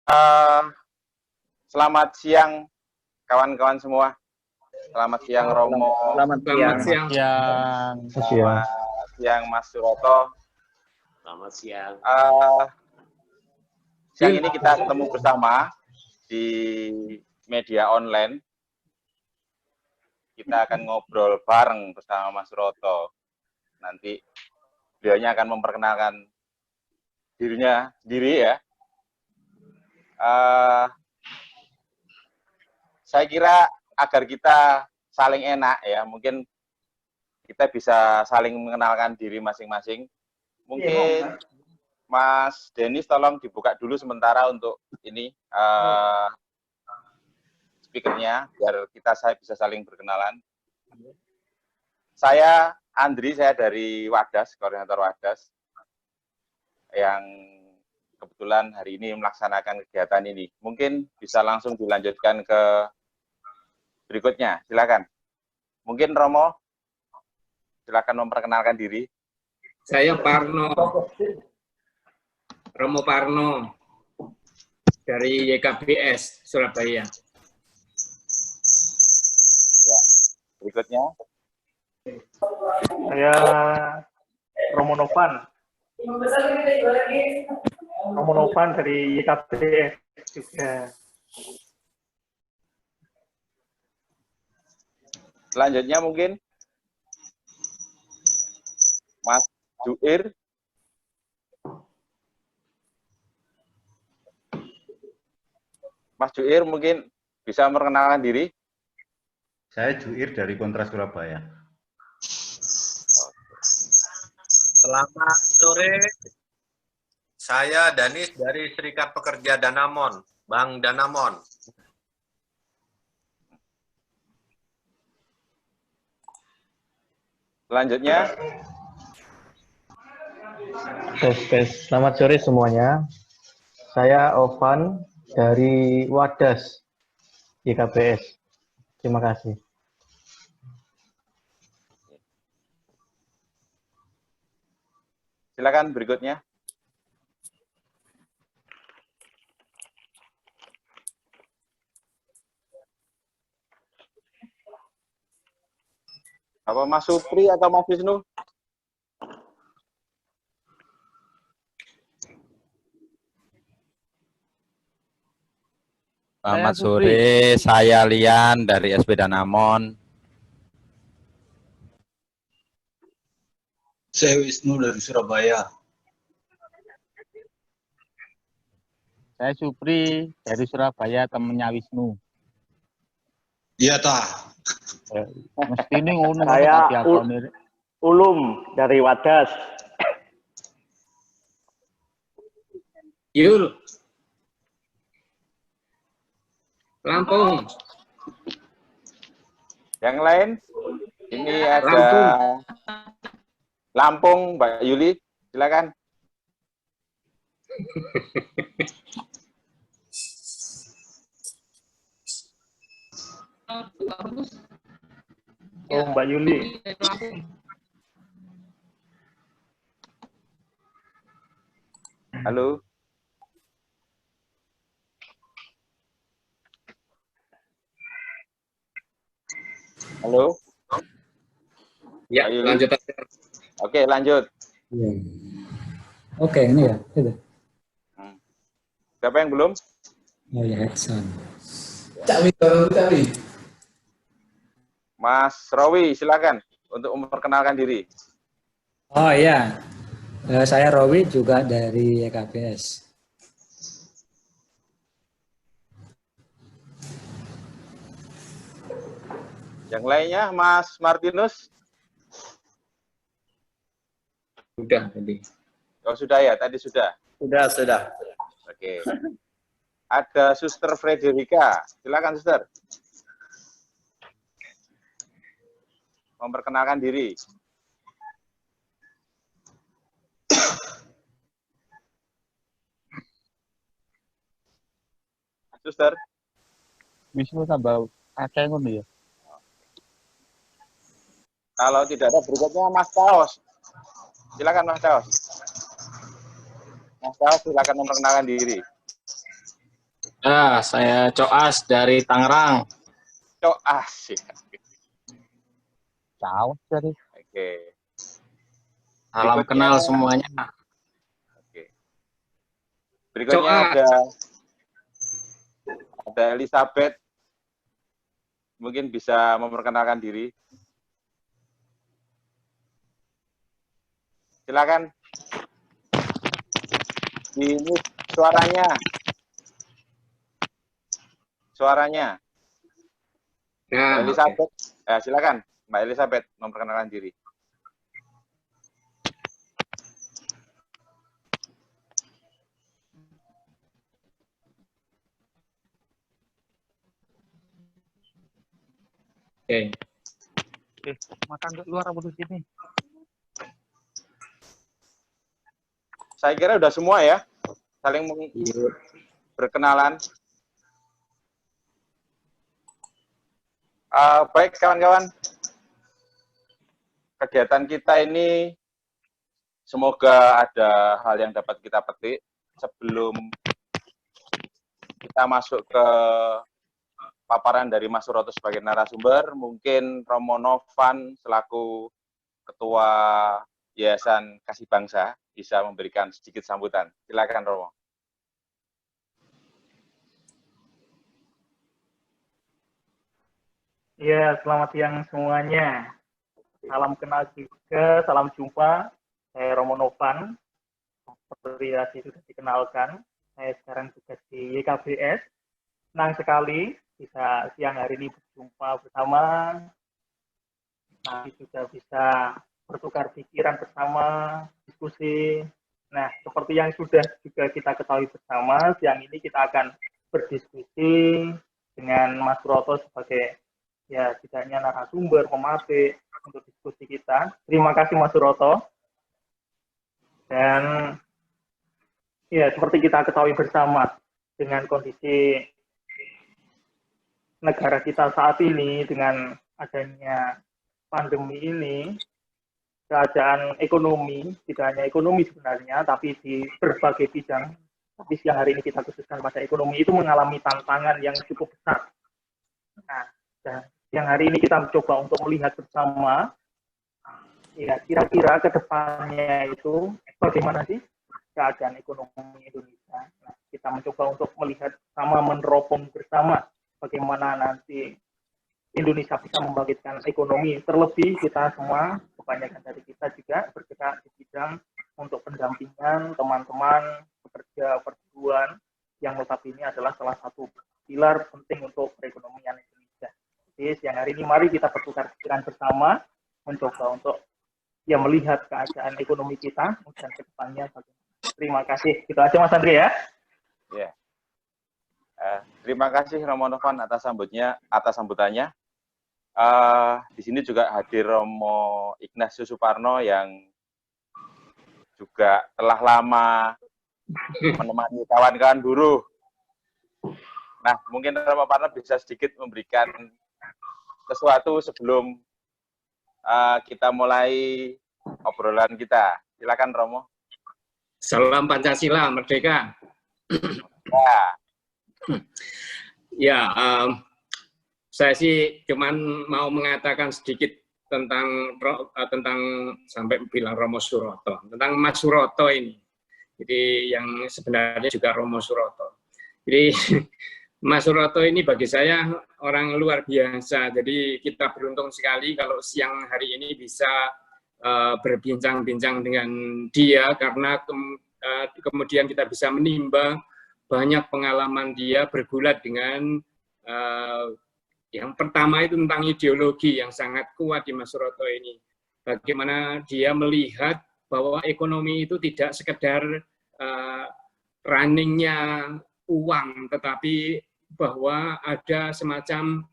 Uh, Selamat siang kawan-kawan semua. Selamat siang Romo. Selamat siang. Selamat siang Mas Suroto. Selamat siang. Siang ini kita ketemu bersama di media online. Kita akan ngobrol bareng bersama Mas Suroto. Nanti beliaunya akan memperkenalkan dirinya sendiri ya. Saya kira agar kita saling enak ya, mungkin kita bisa saling mengenalkan diri masing-masing. Mungkin Mas Denis tolong dibuka dulu sementara untuk ini speakernya, biar saya bisa saling berkenalan. Saya Andri, saya dari Wadas, koordinator Wadas, yang kebetulan hari ini melaksanakan kegiatan ini. Mungkin bisa langsung dilanjutkan ke berikutnya, silakan. Mungkin Romo, silakan memperkenalkan diri. Saya Parno, Romo Parno, dari YKBS Surabaya. Ya, berikutnya. Saya Romo Novan. Romo Novan dari YKBS juga. Selanjutnya mungkin Mas Juir. Mas Juir mungkin bisa memperkenalkan diri. Saya Juir dari Kontras Surabaya. Selamat sore. Saya Danis dari Serikat Pekerja Danamon, Bang Danamon. Selanjutnya. Selamat sore semuanya. Saya Ovan dari Wadas YKBS. Terima kasih. Silakan berikutnya. Apa Mas Supri atau Mas Wisnu? Selamat sore, saya Lian dari SP Danamon. Saya Wisnu dari Surabaya. Saya Supri dari Surabaya, temennya Wisnu. Iya tah. Mesti ini ngono. Saya Ulum dari Wadas. Yul. Lampung. Yang lain? Ini ada Lampung, Mbak Yuli, silakan. Oh, Mbak Yuli. Halo. Halo. Ya, lanjut aja. Oke, lanjut. Oke, ini ya. Siapa yang belum? Oh ya, Heksan. Cawi. Mas Rawi, silakan untuk memperkenalkan diri. Oh iya, saya Rawi juga dari YKBS. Yang lainnya, Mas Martinus. Sudah tadi. Oh sudah ya, tadi sudah. Sudah. Oke. Ada Suster Frederika, silakan Suster. Memperkenalkan diri. Suster. Wisnu tambah akeh ngono ya. Kalau tidak ada berikutnya Mas Chaos. Silakan Mas Chaos. Mas Chaos silakan memperkenalkan diri. Saya Coas dari Tangerang. Coas ya. Coas dari. Oke. Salam kenal semuanya. Oke. Berikutnya ada Elizabeth. Mungkin bisa memperkenalkan diri. Silakan. Ini suaranya. Nah, Elizabeth. Silakan, Mbak Elizabeth memperkenalkan diri. Oke. Makan di luar apa di sini? Saya kira udah semua ya, saling berkenalan. Baik kawan-kawan, kegiatan kita ini semoga ada hal yang dapat kita petik sebelum kita masuk ke paparan dari Mas Suroto sebagai narasumber. Mungkin Romo Novan selaku Ketua Yayasan Kasih Bangsa bisa memberikan sedikit sambutan. Silakan Romo. Ya, selamat siang semuanya. Salam kenal juga, salam jumpa. Saya Romo Novan. Seperti tadi sudah dikenalkan, saya sekarang juga di YKBS. Senang sekali bisa siang hari ini berjumpa bersama. Nanti juga bisa bertukar pikiran bersama, diskusi. Nah, seperti yang sudah juga kita ketahui bersama, siang ini kita akan berdiskusi dengan Mas Suroto sebagai ya tidak hanya narasumber, pematik untuk diskusi kita. Terima kasih Mas Suroto. Dan ya seperti kita ketahui bersama dengan kondisi negara kita saat ini dengan adanya pandemi ini, keadaan ekonomi, tidak hanya ekonomi sebenarnya, tapi di berbagai bidang, tapi siang hari ini kita khususkan pada ekonomi itu mengalami tantangan yang cukup besar. Nah, dan yang hari ini kita mencoba untuk melihat bersama, ya kira-kira ke depannya itu bagaimana sih keadaan ekonomi Indonesia. Nah, kita mencoba untuk melihat sama, meneropong bersama bagaimana nanti Indonesia bisa membangkitkan ekonomi. Terlebih kita semua, kebanyakan dari kita juga bergerak di bidang untuk pendampingan teman-teman pekerja perguruan yang notabene adalah salah satu pilar penting untuk perekonomian Indonesia. Jadi siang hari ini mari kita bertukar pikiran bersama, mencoba untuk ya melihat keadaan ekonomi kita dan ke depannya bagaimana. Terima kasih. Gitu aja Mas Andri ya. Ya. Terima kasih Romo Novan atas sambutannya. Di sini juga hadir Romo Ignatius Suparno yang juga telah lama menemani kawan-kawan buruh. Nah, mungkin Romo Parno bisa sedikit memberikan sesuatu sebelum kita mulai obrolan kita. Silakan Romo. Salam Pancasila, Merdeka. Ya, saya sih cuman mau mengatakan sedikit tentang sampai bilang Romo Suroto, tentang Mas Suroto ini. Jadi yang sebenarnya juga Romo Suroto. Jadi Mas Suroto ini bagi saya orang luar biasa. Jadi kita beruntung sekali kalau siang hari ini bisa berbincang-bincang dengan dia karena kemudian kita bisa menimba banyak pengalaman dia bergulat dengan yang pertama itu tentang ideologi yang sangat kuat di Mas Suroto ini. Bagaimana dia melihat bahwa ekonomi itu tidak sekedar runningnya uang, tetapi bahwa ada semacam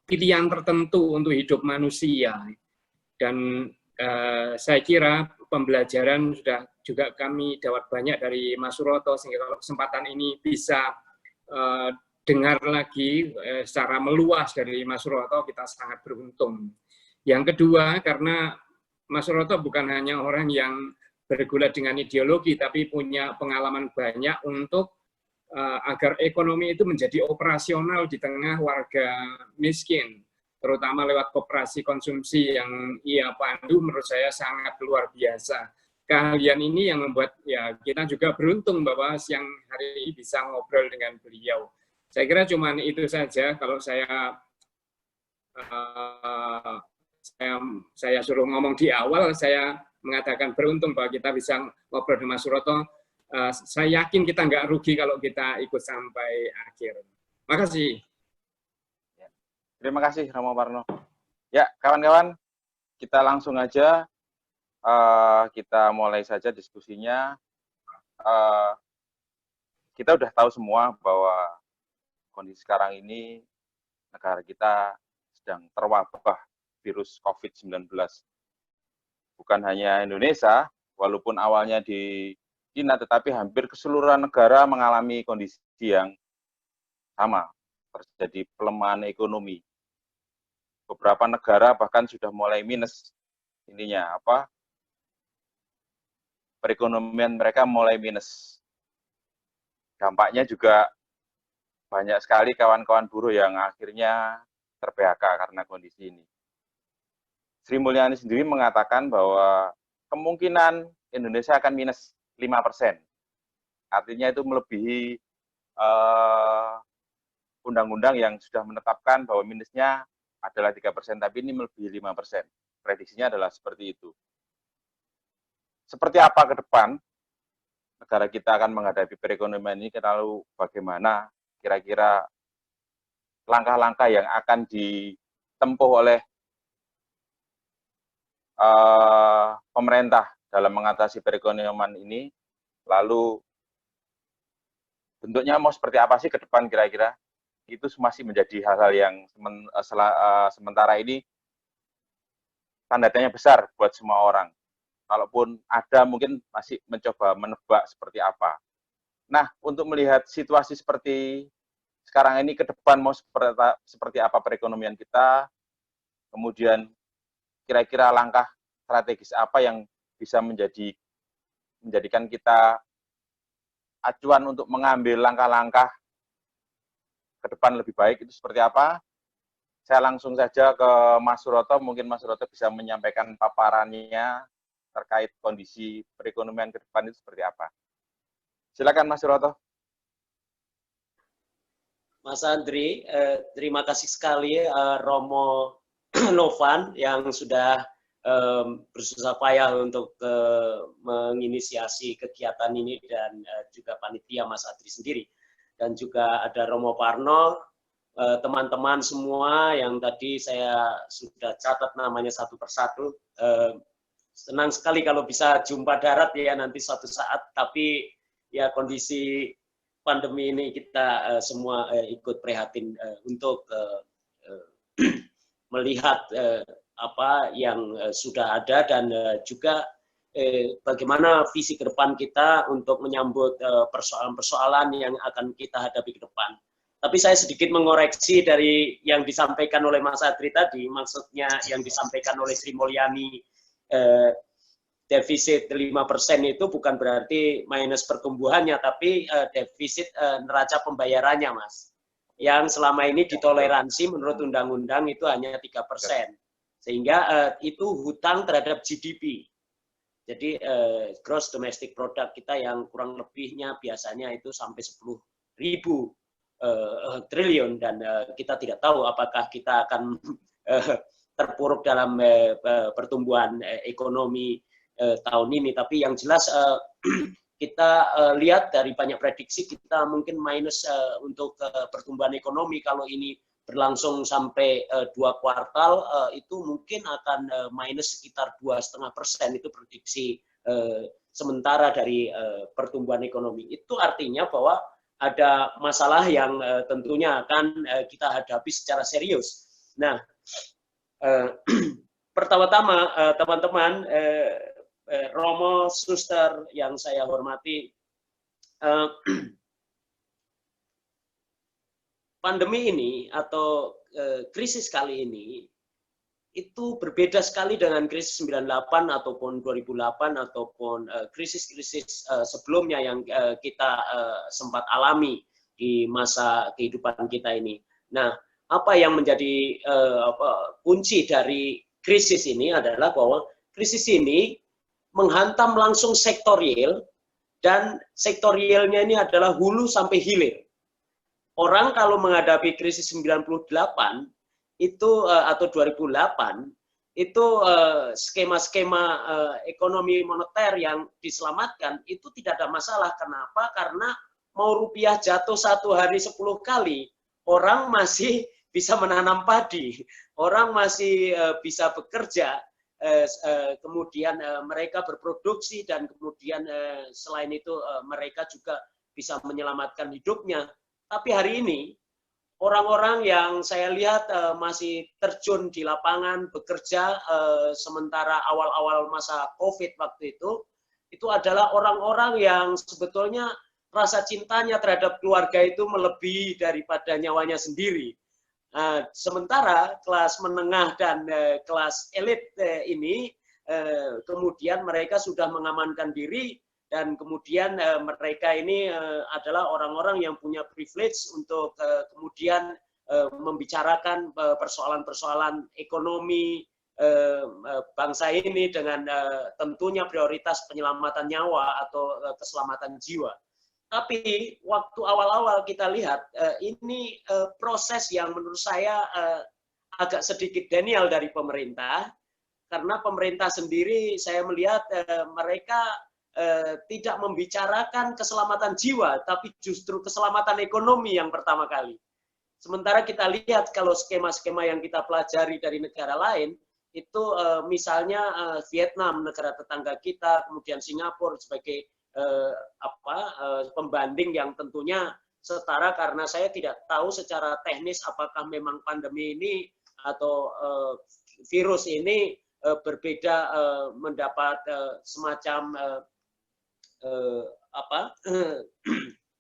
pilihan tertentu untuk hidup manusia. Dan saya kira pembelajaran sudah juga kami dapat banyak dari Mas Suroto, sehingga kalau kesempatan ini bisa dengar lagi secara meluas dari Mas Suroto, kita sangat beruntung. Yang kedua, karena Mas Suroto bukan hanya orang yang bergulat dengan ideologi, tapi punya pengalaman banyak untuk agar ekonomi itu menjadi operasional di tengah warga miskin, terutama lewat koperasi konsumsi yang ia pandu, menurut saya sangat luar biasa. Keahlian ini yang membuat ya kita juga beruntung bahwa siang hari ini bisa ngobrol dengan beliau. Saya kira cuma itu saja. Kalau saya suruh ngomong di awal, saya mengatakan beruntung bahwa kita bisa ngobrol dengan Mas Suroto. Saya yakin kita nggak rugi kalau kita ikut sampai akhir. Makasih. Terima kasih Romo Parno. Ya, kawan-kawan, kita langsung aja kita mulai saja diskusinya. Kita udah tahu semua bahwa kondisi sekarang ini negara kita sedang terwabah virus COVID-19. Bukan hanya Indonesia, walaupun awalnya di China, tetapi hampir keseluruhan negara mengalami kondisi yang sama, terjadi pelemahan ekonomi. Beberapa negara bahkan sudah mulai minus, ininya apa? Perekonomian mereka mulai minus. Dampaknya juga banyak sekali kawan-kawan buruh yang akhirnya ter-PHK karena kondisi ini. Sri Mulyani sendiri mengatakan bahwa kemungkinan Indonesia akan minus 5%. Artinya itu melebihi undang-undang yang sudah menetapkan bahwa minusnya adalah 3%, tapi ini melebihi 5%. Prediksinya adalah seperti itu. Seperti apa ke depan negara kita akan menghadapi perekonomian ini, lalu bagaimana kira-kira langkah-langkah yang akan ditempuh oleh pemerintah dalam mengatasi perekonomian ini, lalu bentuknya mau seperti apa sih ke depan kira-kira? Itu masih menjadi hal-hal yang sementara ini tanda tanya besar buat semua orang. Kalaupun ada, mungkin masih mencoba menebak seperti apa. Nah, untuk melihat situasi seperti sekarang ini ke depan mau seperti apa perekonomian kita, kemudian kira-kira langkah strategis apa yang bisa menjadikan kita acuan untuk mengambil langkah-langkah ke depan lebih baik, itu seperti apa? Saya langsung saja ke Mas Suroto, mungkin Mas Suroto bisa menyampaikan paparannya terkait kondisi perekonomian ke depan itu seperti apa. Silakan Mas Suroto. Mas Andri, terima kasih sekali Romo Novan yang sudah bersusah payah untuk menginisiasi kegiatan ini, dan juga panitia Mas Andri sendiri. Dan juga ada Romo Parno, teman-teman semua yang tadi saya sudah catat namanya satu persatu. Senang sekali kalau bisa jumpa darat ya nanti suatu saat, tapi ya kondisi pandemi ini kita semua ikut prihatin untuk melihat apa yang sudah ada, dan juga bagaimana visi ke depan kita untuk menyambut persoalan-persoalan yang akan kita hadapi ke depan. Tapi saya sedikit mengoreksi dari yang disampaikan oleh Mas Adri tadi, maksudnya yang disampaikan oleh Sri Mulyani, defisit 5% itu bukan berarti minus pertumbuhannya, tapi defisit neraca pembayarannya, Mas. Yang selama ini ditoleransi menurut undang-undang itu hanya 3%. Sehingga itu hutang terhadap GDP. Jadi gross domestic product kita yang kurang lebihnya biasanya itu sampai 10.000 triliun, dan kita tidak tahu apakah kita akan terpuruk dalam pertumbuhan ekonomi tahun ini. Tapi yang jelas kita lihat dari banyak prediksi kita mungkin minus untuk pertumbuhan ekonomi. Kalau ini berlangsung sampai 2 kuartal, itu mungkin akan minus sekitar 2,5%. Itu prediksi sementara dari pertumbuhan ekonomi. Itu artinya bahwa ada masalah yang tentunya akan kita hadapi secara serius. Nah, pertama-tama teman-teman, Romo, Suster yang saya hormati, pandemi ini atau krisis kali ini itu berbeda sekali dengan krisis 98 ataupun 2008 ataupun krisis-krisis sebelumnya yang kita sempat alami di masa kehidupan kita ini. Nah, apa yang menjadi kunci dari krisis ini adalah bahwa krisis ini menghantam langsung sektorial, dan sektorialnya ini adalah hulu sampai hilir. Orang kalau menghadapi krisis 98 itu atau 2008 itu skema-skema ekonomi moneter yang diselamatkan itu tidak ada masalah. Kenapa? Karena mau rupiah jatuh 1 hari 10 kali, orang masih bisa menanam padi, orang masih bisa bekerja, kemudian mereka berproduksi, dan kemudian selain itu mereka juga bisa menyelamatkan hidupnya. Tapi hari ini orang-orang yang saya lihat masih terjun di lapangan bekerja sementara awal-awal masa COVID waktu itu adalah orang-orang yang sebetulnya rasa cintanya terhadap keluarga itu melebihi daripada nyawanya sendiri. Sementara kelas menengah dan kelas elit ini kemudian mereka sudah mengamankan diri, dan kemudian mereka ini adalah orang-orang yang punya privilege untuk kemudian membicarakan persoalan-persoalan ekonomi bangsa ini dengan tentunya prioritas penyelamatan nyawa atau keselamatan jiwa. Tapi waktu awal-awal kita lihat ini proses yang menurut saya agak sedikit denial dari pemerintah, karena pemerintah sendiri saya melihat mereka tidak membicarakan keselamatan jiwa, tapi justru keselamatan ekonomi yang pertama kali. Sementara kita lihat kalau skema-skema yang kita pelajari dari negara lain, itu misalnya Vietnam, negara tetangga kita, kemudian Singapura sebagai pembanding yang tentunya setara, karena saya tidak tahu secara teknis apakah memang pandemi ini atau virus ini berbeda mendapat semacam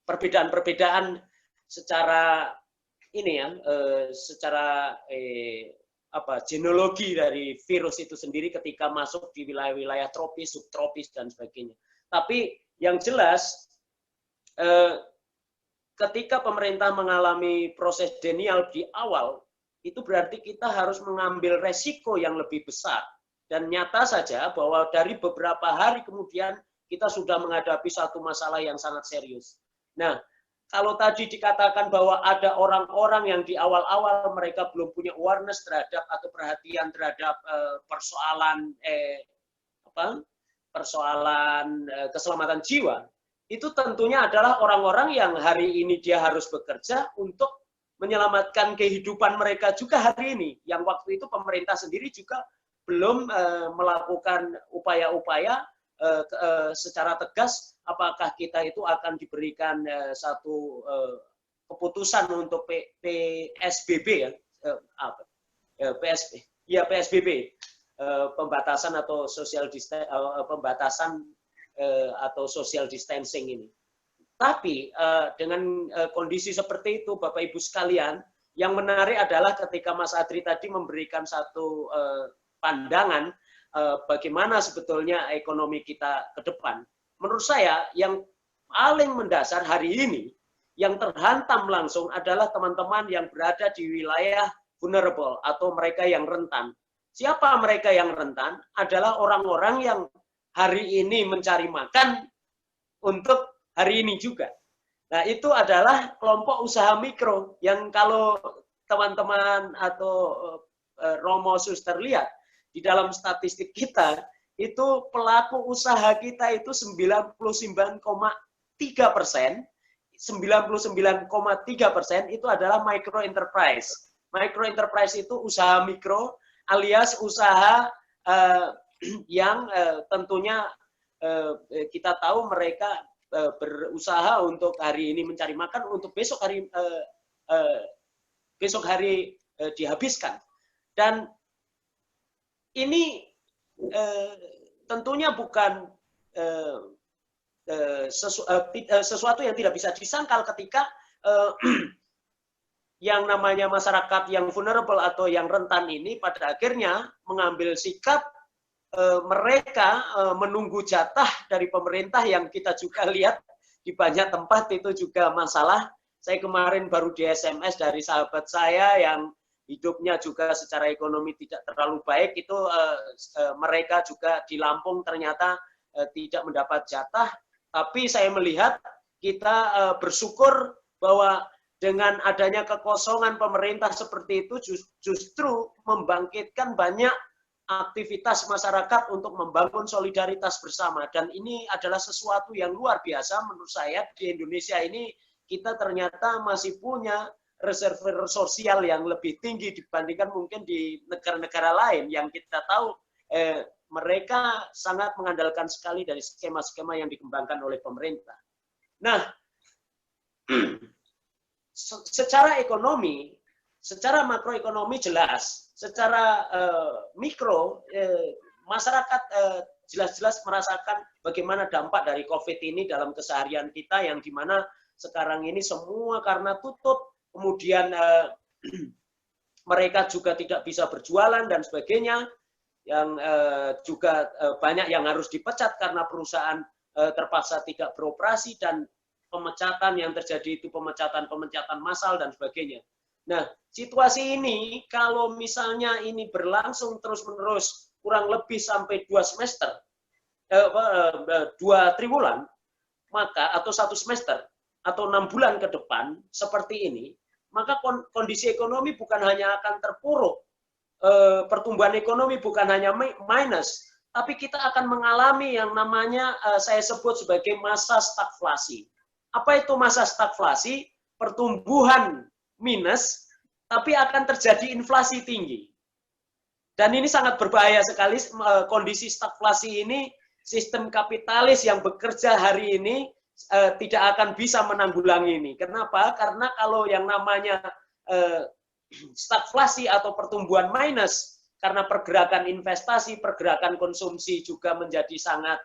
perbedaan-perbedaan secara ini ya, secara genealogi dari virus itu sendiri ketika masuk di wilayah-wilayah tropis, subtropis dan sebagainya. Tapi yang jelas ketika pemerintah mengalami proses denial di awal, itu berarti kita harus mengambil resiko yang lebih besar. Dan nyata saja bahwa dari beberapa hari kemudian kita sudah menghadapi satu masalah yang sangat serius. Nah, kalau tadi dikatakan bahwa ada orang-orang yang di awal-awal mereka belum punya awareness terhadap atau perhatian terhadap persoalan keselamatan jiwa, itu tentunya adalah orang-orang yang hari ini dia harus bekerja untuk menyelamatkan kehidupan mereka juga hari ini, yang waktu itu pemerintah sendiri juga belum melakukan upaya-upaya secara tegas apakah kita itu akan diberikan satu keputusan untuk PSBB ya, PSBB, pembatasan atau social distancing ini. Tapi dengan kondisi seperti itu, Bapak Ibu sekalian, yang menarik adalah ketika Mas Adri tadi memberikan satu pandangan bagaimana sebetulnya ekonomi kita ke depan. Menurut saya yang paling mendasar hari ini yang terhantam langsung adalah teman-teman yang berada di wilayah vulnerable atau mereka yang rentan. Siapa mereka yang rentan? Adalah orang-orang yang hari ini mencari makan untuk hari ini juga. Nah, itu adalah kelompok usaha mikro yang kalau teman-teman atau Romo Suster lihat di dalam statistik kita, itu pelaku usaha kita itu 99,3%, 99,3% itu adalah micro enterprise. Micro enterprise itu usaha mikro alias usaha yang tentunya kita tahu mereka berusaha untuk hari ini mencari makan, untuk besok hari dihabiskan. Dan ini tentunya bukan sesuatu yang tidak bisa disangkal ketika yang namanya masyarakat yang vulnerable atau yang rentan ini pada akhirnya mengambil sikap mereka menunggu jatah dari pemerintah, yang kita juga lihat di banyak tempat itu juga masalah. Saya kemarin baru di SMS dari sahabat saya yang hidupnya juga secara ekonomi tidak terlalu baik, itu mereka juga di Lampung ternyata tidak mendapat jatah. Tapi saya melihat kita bersyukur bahwa dengan adanya kekosongan pemerintah seperti itu justru membangkitkan banyak aktivitas masyarakat untuk membangun solidaritas bersama. Dan ini adalah sesuatu yang luar biasa menurut saya. Di Indonesia ini kita ternyata masih punya reservoir sosial yang lebih tinggi dibandingkan mungkin di negara-negara lain yang kita tahu mereka sangat mengandalkan sekali dari skema-skema yang dikembangkan oleh pemerintah. Nah, secara ekonomi, secara makroekonomi jelas, secara mikro masyarakat jelas-jelas merasakan bagaimana dampak dari COVID ini dalam keseharian kita, yang dimana sekarang ini semua karena tutup, kemudian mereka juga tidak bisa berjualan dan sebagainya, yang juga banyak yang harus dipecat karena perusahaan terpaksa tidak beroperasi, dan pemecatan yang terjadi itu pemecatan massal dan sebagainya. Nah, situasi ini kalau misalnya ini berlangsung terus-menerus kurang lebih sampai 2 semester, 2 triwulan, maka atau 1 semester atau 6 bulan ke depan seperti ini, maka kondisi ekonomi bukan hanya akan terpuruk, pertumbuhan ekonomi bukan hanya minus, tapi kita akan mengalami yang namanya saya sebut sebagai masa stagflasi. Apa itu masa stagflasi? Pertumbuhan minus, tapi akan terjadi inflasi tinggi. Dan ini sangat berbahaya sekali kondisi stagflasi ini. Sistem kapitalis yang bekerja hari ini tidak akan bisa menanggulangi ini. Kenapa? Karena kalau yang namanya stagflasi atau pertumbuhan minus, karena pergerakan investasi, pergerakan konsumsi juga menjadi sangat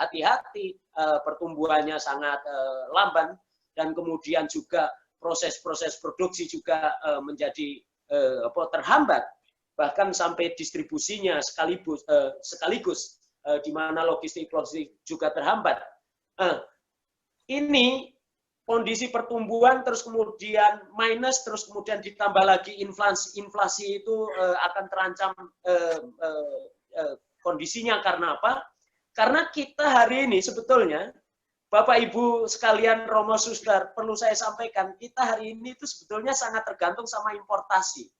hati-hati, pertumbuhannya sangat lamban, dan kemudian juga proses-proses produksi juga menjadi terhambat, bahkan sampai distribusinya sekaligus di mana logistik juga terhambat. Ini kondisi pertumbuhan terus kemudian minus, terus kemudian ditambah lagi inflasi itu akan terancam kondisinya. Karena apa? Karena kita hari ini sebetulnya, Bapak Ibu sekalian, Romo Suster, perlu saya sampaikan, kita hari ini itu sebetulnya sangat tergantung sama importasi.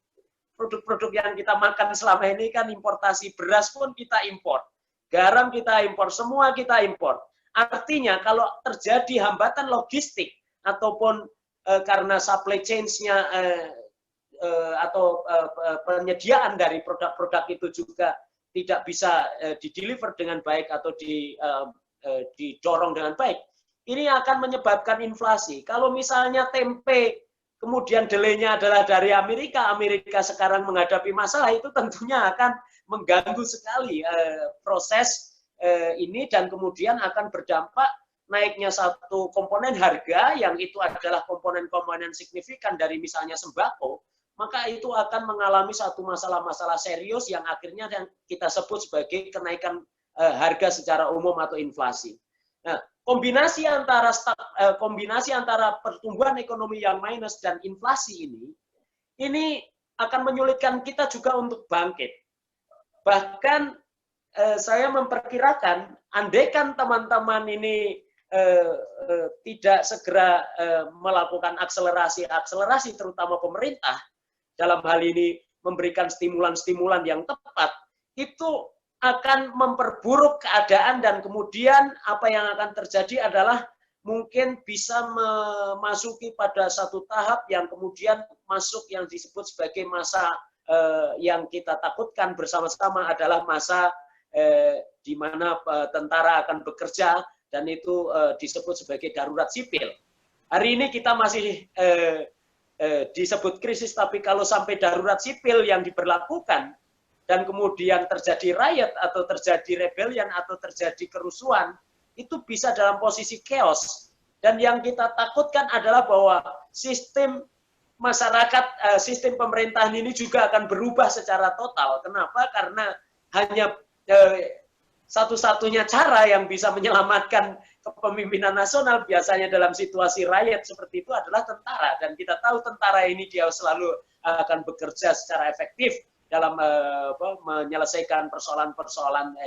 Produk-produk yang kita makan selama ini kan importasi, beras pun kita impor, garam kita impor, semua kita impor. Artinya kalau terjadi hambatan logistik ataupun karena supply chain-nya atau penyediaan dari produk-produk itu juga tidak bisa dideliver dengan baik atau didorong dengan baik, ini akan menyebabkan inflasi. Kalau misalnya tempe kemudian delay-nya adalah dari Amerika sekarang menghadapi masalah, itu tentunya akan mengganggu sekali proses ini, dan kemudian akan berdampak naiknya satu komponen harga yang itu adalah komponen-komponen signifikan dari misalnya sembako, maka itu akan mengalami satu masalah-masalah serius yang akhirnya kita sebut sebagai kenaikan harga secara umum atau inflasi. Nah, kombinasi antara pertumbuhan ekonomi yang minus dan inflasi ini akan menyulitkan kita juga untuk bangkit. Bahkan saya memperkirakan, andaikan teman-teman ini tidak segera melakukan akselerasi terutama pemerintah dalam hal ini memberikan stimulan-stimulan yang tepat, itu akan memperburuk keadaan, dan kemudian apa yang akan terjadi adalah mungkin bisa memasuki pada satu tahap yang kemudian masuk yang disebut sebagai masa yang kita takutkan bersama-sama adalah masa di mana tentara akan bekerja, dan itu disebut sebagai darurat sipil. Hari ini kita masih disebut krisis, tapi kalau sampai darurat sipil yang diberlakukan dan kemudian terjadi riot atau terjadi rebellion atau terjadi kerusuhan, itu bisa dalam posisi chaos. Dan yang kita takutkan adalah bahwa sistem masyarakat, sistem pemerintahan ini juga akan berubah secara total. Kenapa? Karena hanya satu-satunya cara yang bisa menyelamatkan kepemimpinan nasional biasanya dalam situasi riot seperti itu adalah tentara, dan kita tahu tentara ini dia selalu akan bekerja secara efektif dalam menyelesaikan persoalan-persoalan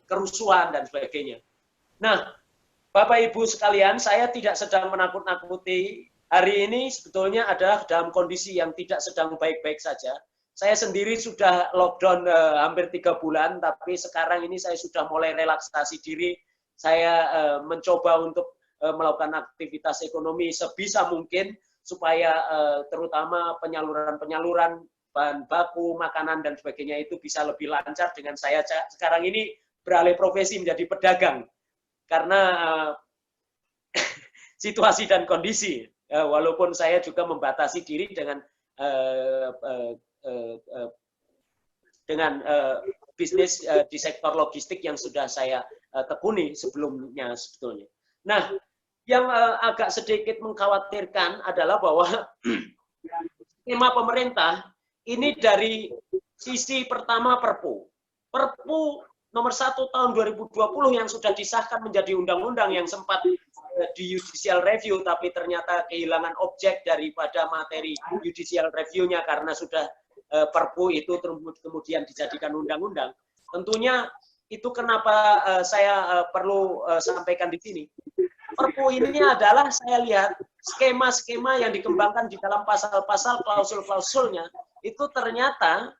kerusuhan dan sebagainya. Nah, Bapak Ibu sekalian, saya tidak sedang menakut-nakuti. Hari ini sebetulnya adalah dalam kondisi yang tidak sedang baik-baik saja. Saya sendiri sudah lockdown hampir 3 bulan, tapi sekarang ini saya sudah mulai relaksasi diri. Saya mencoba untuk melakukan aktivitas ekonomi sebisa mungkin supaya terutama penyaluran-penyaluran bahan baku, makanan dan sebagainya itu bisa lebih lancar dengan saya sekarang ini beralih profesi menjadi pedagang karena situasi dan kondisi. Walaupun saya juga membatasi diri dengan bisnis di sektor logistik yang sudah saya tekuni sebelumnya sebetulnya. Nah, yang agak sedikit mengkhawatirkan adalah bahwa skema pemerintah ini dari sisi pertama Perpu nomor 1 tahun 2020 yang sudah disahkan menjadi undang-undang yang sempat di judicial review tapi ternyata kehilangan objek daripada materi judicial review-nya karena sudah Perpu itu kemudian dijadikan undang-undang. Tentunya itu kenapa saya perlu sampaikan di sini. Perpu ini adalah saya lihat skema-skema yang dikembangkan di dalam pasal-pasal klausul-klausulnya itu ternyata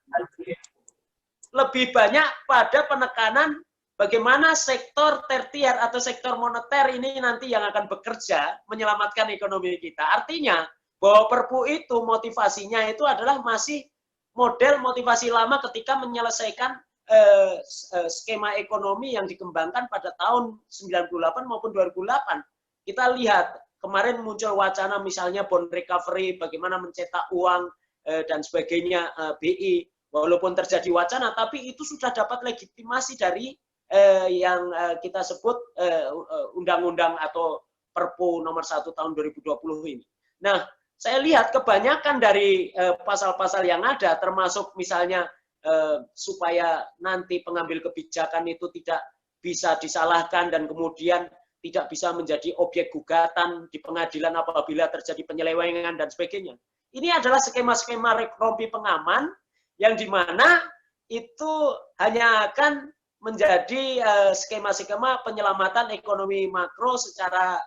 lebih banyak pada penekanan bagaimana sektor tertiar atau sektor moneter ini nanti yang akan bekerja menyelamatkan ekonomi kita. Artinya bahwa Perpu itu motivasinya itu adalah masih model motivasi lama ketika menyelesaikan skema ekonomi yang dikembangkan pada tahun 98 maupun 2008. Kita lihat kemarin muncul wacana misalnya bond recovery, bagaimana mencetak uang dan sebagainya BI. Walaupun terjadi wacana, tapi itu sudah dapat legitimasi dari yang kita sebut undang-undang atau Perpu nomor 1 tahun 2020 ini. Nah, saya lihat kebanyakan dari pasal-pasal yang ada, termasuk misalnya supaya nanti pengambil kebijakan itu tidak bisa disalahkan dan kemudian tidak bisa menjadi objek gugatan di pengadilan apabila terjadi penyelewengan dan sebagainya. Ini adalah skema-skema rompi pengaman yang dimana itu hanya akan menjadi skema-skema penyelamatan ekonomi makro secara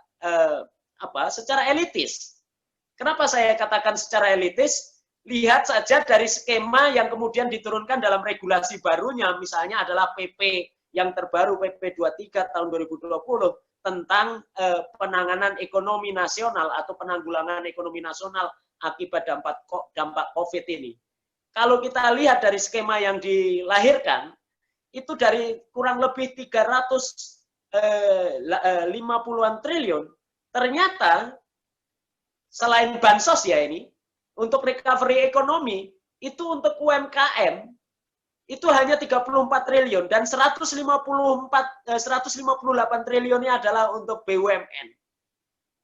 secara elitis. Kenapa saya katakan secara elitis? Lihat saja dari skema yang kemudian diturunkan dalam regulasi barunya, misalnya adalah PP yang terbaru PP 23 tahun 2020 tentang penanganan ekonomi nasional atau penanggulangan ekonomi nasional akibat dampak COVID ini. Kalau kita lihat dari skema yang dilahirkan, itu dari kurang lebih 350-an triliun, ternyata selain bansos ya ini, untuk recovery ekonomi, itu untuk UMKM, itu hanya 34 triliun, dan 158 triliunnya adalah untuk BUMN.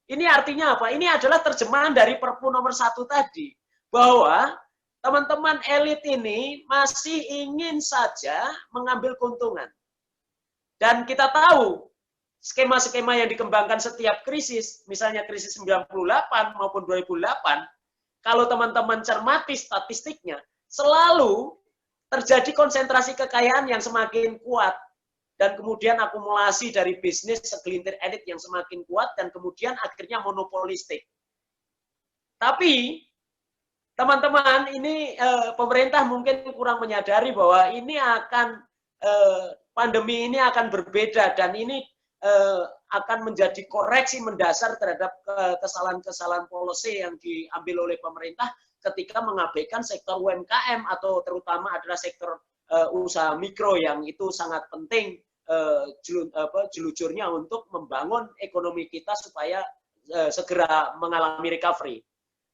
Ini artinya apa? Ini adalah terjemahan dari Perpu nomor 1 tadi, bahwa teman-teman elit ini masih ingin saja mengambil keuntungan. Dan kita tahu, skema-skema yang dikembangkan setiap krisis, misalnya krisis 98 maupun 2008, kalau teman-teman cermati statistiknya, selalu terjadi konsentrasi kekayaan yang semakin kuat. Dan kemudian akumulasi dari bisnis segelintir elit yang semakin kuat, dan kemudian akhirnya monopolistik. Tapi, teman-teman, ini pemerintah mungkin kurang menyadari bahwa ini akan, pandemi ini akan berbeda, dan ini akan menjadi koreksi mendasar terhadap kesalahan-kesalahan policy yang diambil oleh pemerintah ketika mengabaikan sektor UMKM atau terutama adalah sektor usaha mikro yang itu sangat penting jelujurnya untuk membangun ekonomi kita supaya segera mengalami recovery.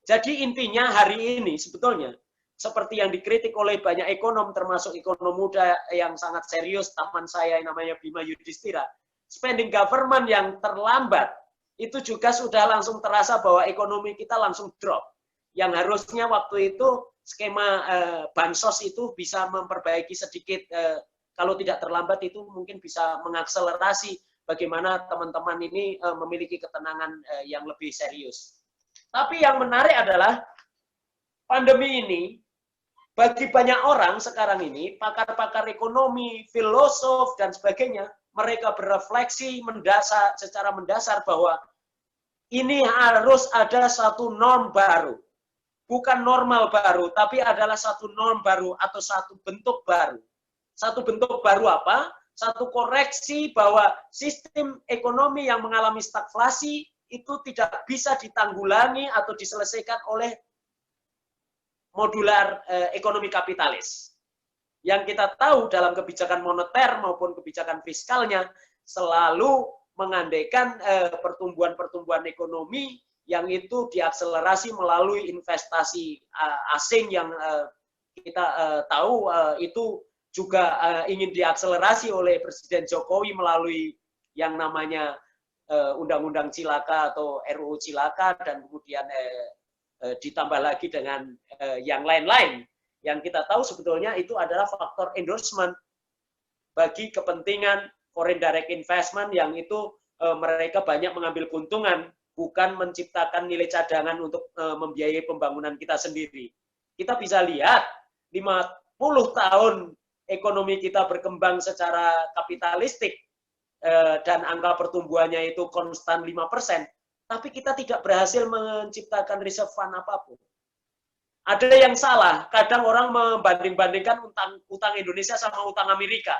Jadi intinya hari ini sebetulnya seperti yang dikritik oleh banyak ekonom termasuk ekonom muda yang sangat serius, teman saya yang namanya Bima Yudhistira, spending government yang terlambat, itu juga sudah langsung terasa bahwa ekonomi kita langsung drop. yang harusnya waktu itu skema bansos itu bisa memperbaiki sedikit, kalau tidak terlambat itu mungkin bisa mengakselerasi bagaimana teman-teman ini memiliki ketenangan yang lebih serius. Tapi yang menarik adalah pandemi ini, bagi banyak orang sekarang ini, pakar-pakar ekonomi, filosof, dan sebagainya, mereka berefleksi secara mendasar bahwa ini harus ada satu norm baru. Bukan normal baru, tapi adalah satu norm baru atau satu bentuk baru. Satu bentuk baru apa? Satu koreksi bahwa sistem ekonomi yang mengalami stagflasi itu tidak bisa ditanggulangi atau diselesaikan oleh modular ekonomi kapitalis. Yang kita tahu dalam kebijakan moneter maupun kebijakan fiskalnya selalu mengandaikan pertumbuhan-pertumbuhan ekonomi yang itu diakselerasi melalui investasi asing yang kita tahu itu juga ingin diakselerasi oleh Presiden Jokowi melalui yang namanya Undang-Undang Cilaka atau RUU Cilaka, dan kemudian ditambah lagi dengan yang lain-lain. Yang kita tahu sebetulnya itu adalah faktor endorsement bagi kepentingan foreign direct investment yang itu mereka banyak mengambil keuntungan, bukan menciptakan nilai cadangan untuk membiayai pembangunan kita sendiri. Kita bisa lihat 50 tahun ekonomi kita berkembang secara kapitalistik dan angka pertumbuhannya itu konstan 5%, tapi kita tidak berhasil menciptakan reserve fund apapun. Ada yang salah, kadang orang membanding-bandingkan utang Indonesia sama utang Amerika.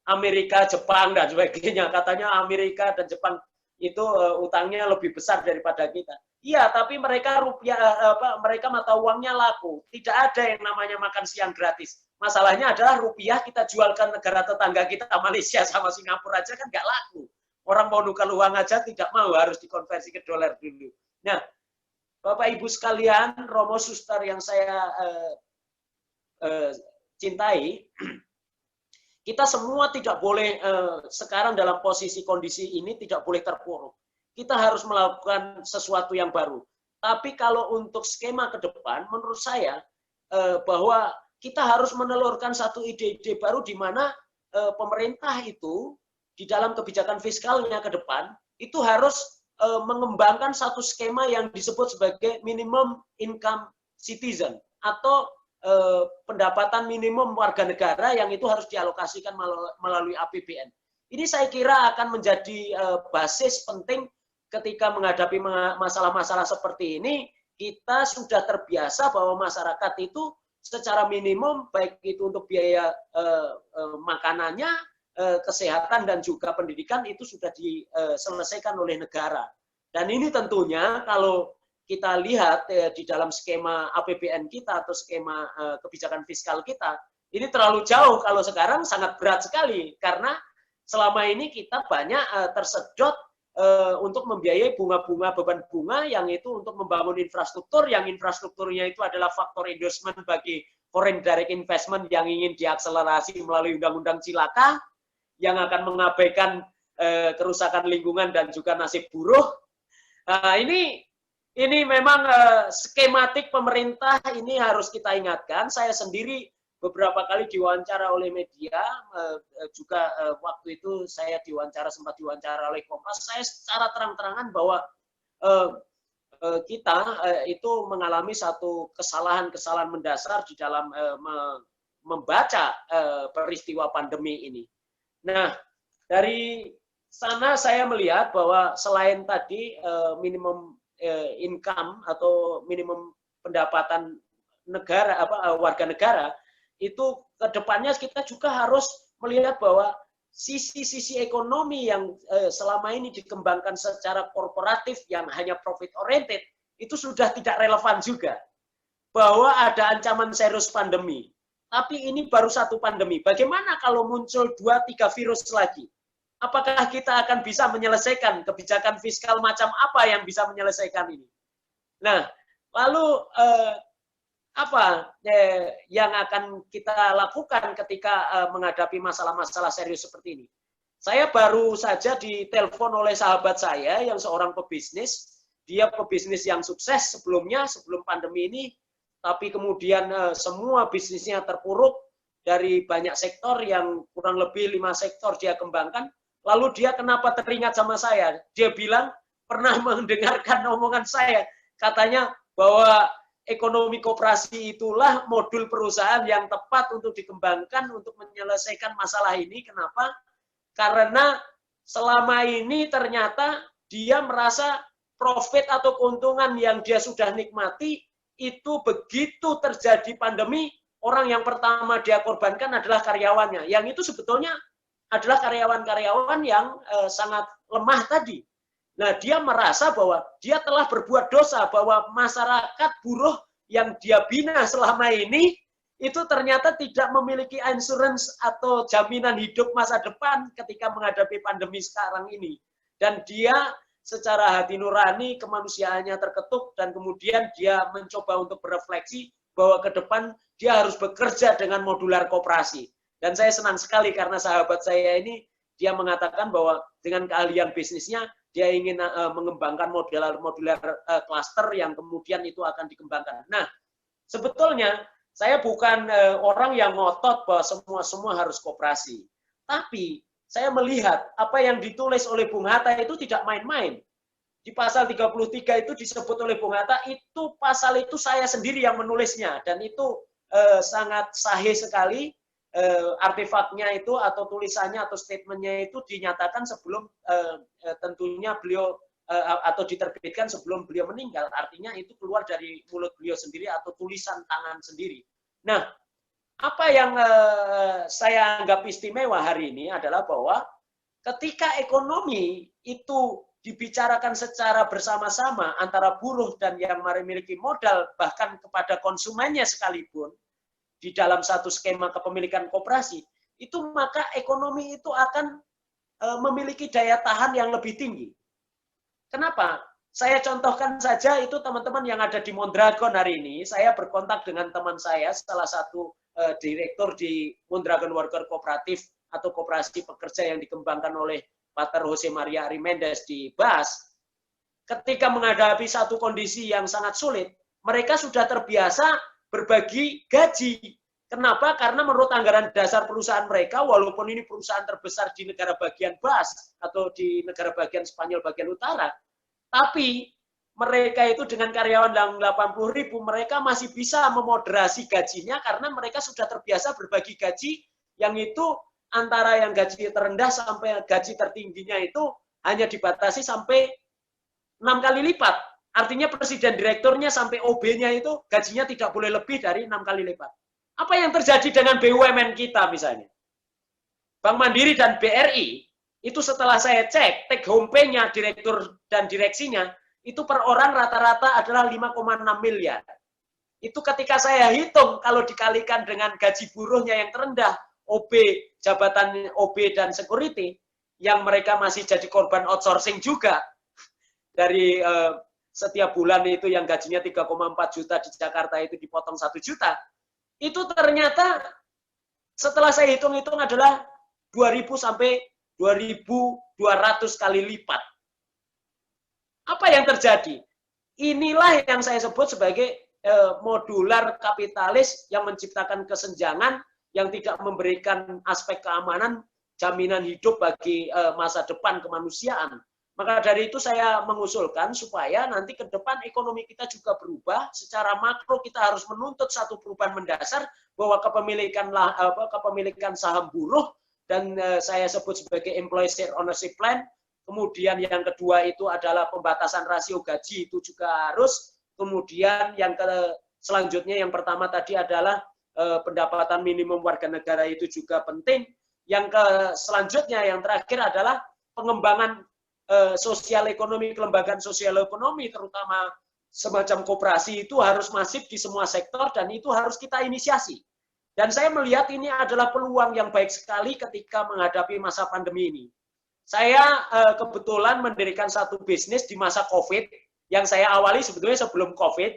Amerika, Jepang, dan sebagainya. Katanya Amerika dan Jepang itu utangnya lebih besar daripada kita. Iya, tapi mereka mereka mata uangnya laku. Tidak ada yang namanya makan siang gratis. Masalahnya adalah rupiah kita jualkan negara tetangga kita, Malaysia sama Singapura aja kan nggak laku. Orang mau nukar uang aja tidak mau, harus dikonversi ke dolar dulu. Nah, Bapak Ibu sekalian, Romo Suster yang saya cintai, kita semua tidak boleh sekarang dalam posisi kondisi ini tidak boleh terpuruk. Kita harus melakukan sesuatu yang baru. Tapi kalau untuk skema ke depan, menurut saya bahwa kita harus menelurkan satu ide-ide baru di mana pemerintah itu di dalam kebijakan fiskalnya ke depan itu harus mengembangkan satu skema yang disebut sebagai minimum income citizen atau pendapatan minimum warga negara yang itu harus dialokasikan melalui APBN. Ini saya kira akan menjadi basis penting ketika menghadapi masalah-masalah seperti ini. Kita sudah terbiasa bahwa masyarakat itu secara minimum, baik itu untuk biaya makanannya, kesehatan, dan juga pendidikan itu sudah diselesaikan oleh negara. Dan ini tentunya kalau kita lihat di dalam skema APBN kita atau skema kebijakan fiskal kita, ini terlalu jauh. Kalau sekarang sangat berat sekali, karena selama ini kita banyak tersedot untuk membiayai bunga-bunga, beban bunga yang itu untuk membangun infrastruktur, yang infrastrukturnya itu adalah faktor endorsement bagi foreign direct investment yang ingin diakselerasi melalui Undang-Undang Cilaka, yang akan mengabaikan kerusakan lingkungan dan juga nasib buruh. Ini memang skematik pemerintah, ini harus kita ingatkan. Saya sendiri beberapa kali diwawancara oleh media, juga waktu itu saya sempat diwawancara oleh Kompas. Saya secara terang-terangan bahwa kita itu mengalami satu kesalahan mendasar di dalam membaca peristiwa pandemi ini. Nah, dari sana saya melihat bahwa selain tadi minimum income atau minimum pendapatan negara warga negara, itu ke depannya kita juga harus melihat bahwa sisi-sisi ekonomi yang selama ini dikembangkan secara korporatif yang hanya profit oriented itu sudah tidak relevan juga. Bahwa ada ancaman serius pandemi. Tapi ini baru satu pandemi. Bagaimana kalau muncul 2-3 virus lagi? Apakah kita akan bisa menyelesaikan kebijakan fiskal macam apa yang bisa menyelesaikan ini? Nah, lalu apa yang akan kita lakukan ketika menghadapi masalah-masalah serius seperti ini? Saya baru saja ditelepon oleh sahabat saya yang seorang pebisnis. dia pebisnis yang sukses sebelumnya, sebelum pandemi ini, tapi kemudian semua bisnisnya terpuruk dari banyak sektor yang kurang lebih 5 sektor dia kembangkan. Lalu dia kenapa teringat sama saya? Dia bilang pernah mendengarkan omongan saya, katanya bahwa ekonomi koperasi itulah modul perusahaan yang tepat untuk dikembangkan untuk menyelesaikan masalah ini. Kenapa? Karena selama ini ternyata dia merasa profit atau keuntungan yang dia sudah nikmati itu begitu terjadi pandemi, orang yang pertama dia korbankan adalah karyawannya. Yang itu sebetulnya adalah karyawan-karyawan yang sangat lemah tadi. Nah, dia merasa bahwa dia telah berbuat dosa, bahwa masyarakat buruh yang dia bina selama ini itu ternyata tidak memiliki insurance atau jaminan hidup masa depan ketika menghadapi pandemi sekarang ini. Dan dia secara hati nurani kemanusiaannya terketuk dan kemudian dia mencoba untuk berefleksi bahwa ke depan dia harus bekerja dengan modular koperasi. Dan saya senang sekali karena sahabat saya ini dia mengatakan bahwa dengan keahlian bisnisnya dia ingin mengembangkan modular cluster yang kemudian itu akan dikembangkan. Nah, sebetulnya saya bukan orang yang ngotot bahwa semua harus koperasi. Tapi saya melihat apa yang ditulis oleh Bung Hatta itu tidak main-main. Di pasal 33 itu disebut oleh Bung Hatta, itu pasal itu saya sendiri yang menulisnya. Dan itu sangat sahih sekali, artefaknya itu atau tulisannya atau statementnya itu dinyatakan sebelum tentunya beliau atau diterbitkan sebelum beliau meninggal. Artinya itu keluar dari mulut beliau sendiri atau tulisan tangan sendiri. Nah, apa yang saya anggap istimewa hari ini adalah bahwa ketika ekonomi itu dibicarakan secara bersama-sama antara buruh dan yang memiliki modal, bahkan kepada konsumennya sekalipun, di dalam satu skema kepemilikan koperasi, itu maka ekonomi itu akan memiliki daya tahan yang lebih tinggi. Kenapa? Saya contohkan saja itu teman-teman yang ada di Mondragon hari ini, saya berkontak dengan teman saya, salah satu direktur di Mondragon Worker Kooperatif atau koperasi pekerja yang dikembangkan oleh Pater Jose Maria Arimendes di BAS. Ketika menghadapi satu kondisi yang sangat sulit, mereka sudah terbiasa berbagi gaji. Kenapa? Karena menurut anggaran dasar perusahaan mereka, walaupun ini perusahaan terbesar di negara bagian BAS atau di negara bagian Spanyol bagian utara, tapi mereka itu dengan karyawan yang 80.000, mereka masih bisa memoderasi gajinya karena mereka sudah terbiasa berbagi gaji yang itu antara yang gaji terendah sampai gaji tertingginya itu hanya dibatasi sampai 6 kali lipat. Artinya presiden direkturnya sampai OB-nya itu gajinya tidak boleh lebih dari 6 kali lipat. Apa yang terjadi dengan BUMN kita misalnya? Bank Mandiri dan BRI, itu setelah saya cek, take home pay-nya direktur dan direksinya, itu per orang rata-rata adalah 5,6 miliar. Itu ketika saya hitung, kalau dikalikan dengan gaji buruhnya yang terendah, OB, jabatan OB dan security, yang mereka masih jadi korban outsourcing juga, dari setiap bulan itu yang gajinya 3,4 juta di Jakarta itu dipotong 1 juta, itu ternyata setelah saya hitung-hitung adalah 2.000 sampai 2.200 kali lipat. Apa yang terjadi? Inilah yang saya sebut sebagai modular kapitalis yang menciptakan kesenjangan, yang tidak memberikan aspek keamanan, jaminan hidup bagi masa depan kemanusiaan. Maka dari itu saya mengusulkan supaya nanti ke depan ekonomi kita juga berubah. Secara makro kita harus menuntut satu perubahan mendasar bahwa kepemilikan saham buruh dan saya sebut sebagai employee share ownership plan. Kemudian yang kedua itu adalah pembatasan rasio gaji, itu juga harus. Kemudian yang selanjutnya yang pertama tadi adalah pendapatan minimum warga negara itu juga penting. Yang selanjutnya yang terakhir adalah pengembangan sosial ekonomi, kelembagaan sosial ekonomi, terutama semacam koperasi itu harus masif di semua sektor dan itu harus kita inisiasi. Dan saya melihat ini adalah peluang yang baik sekali ketika menghadapi masa pandemi ini. Saya kebetulan mendirikan satu bisnis di masa COVID yang saya awali sebetulnya sebelum COVID.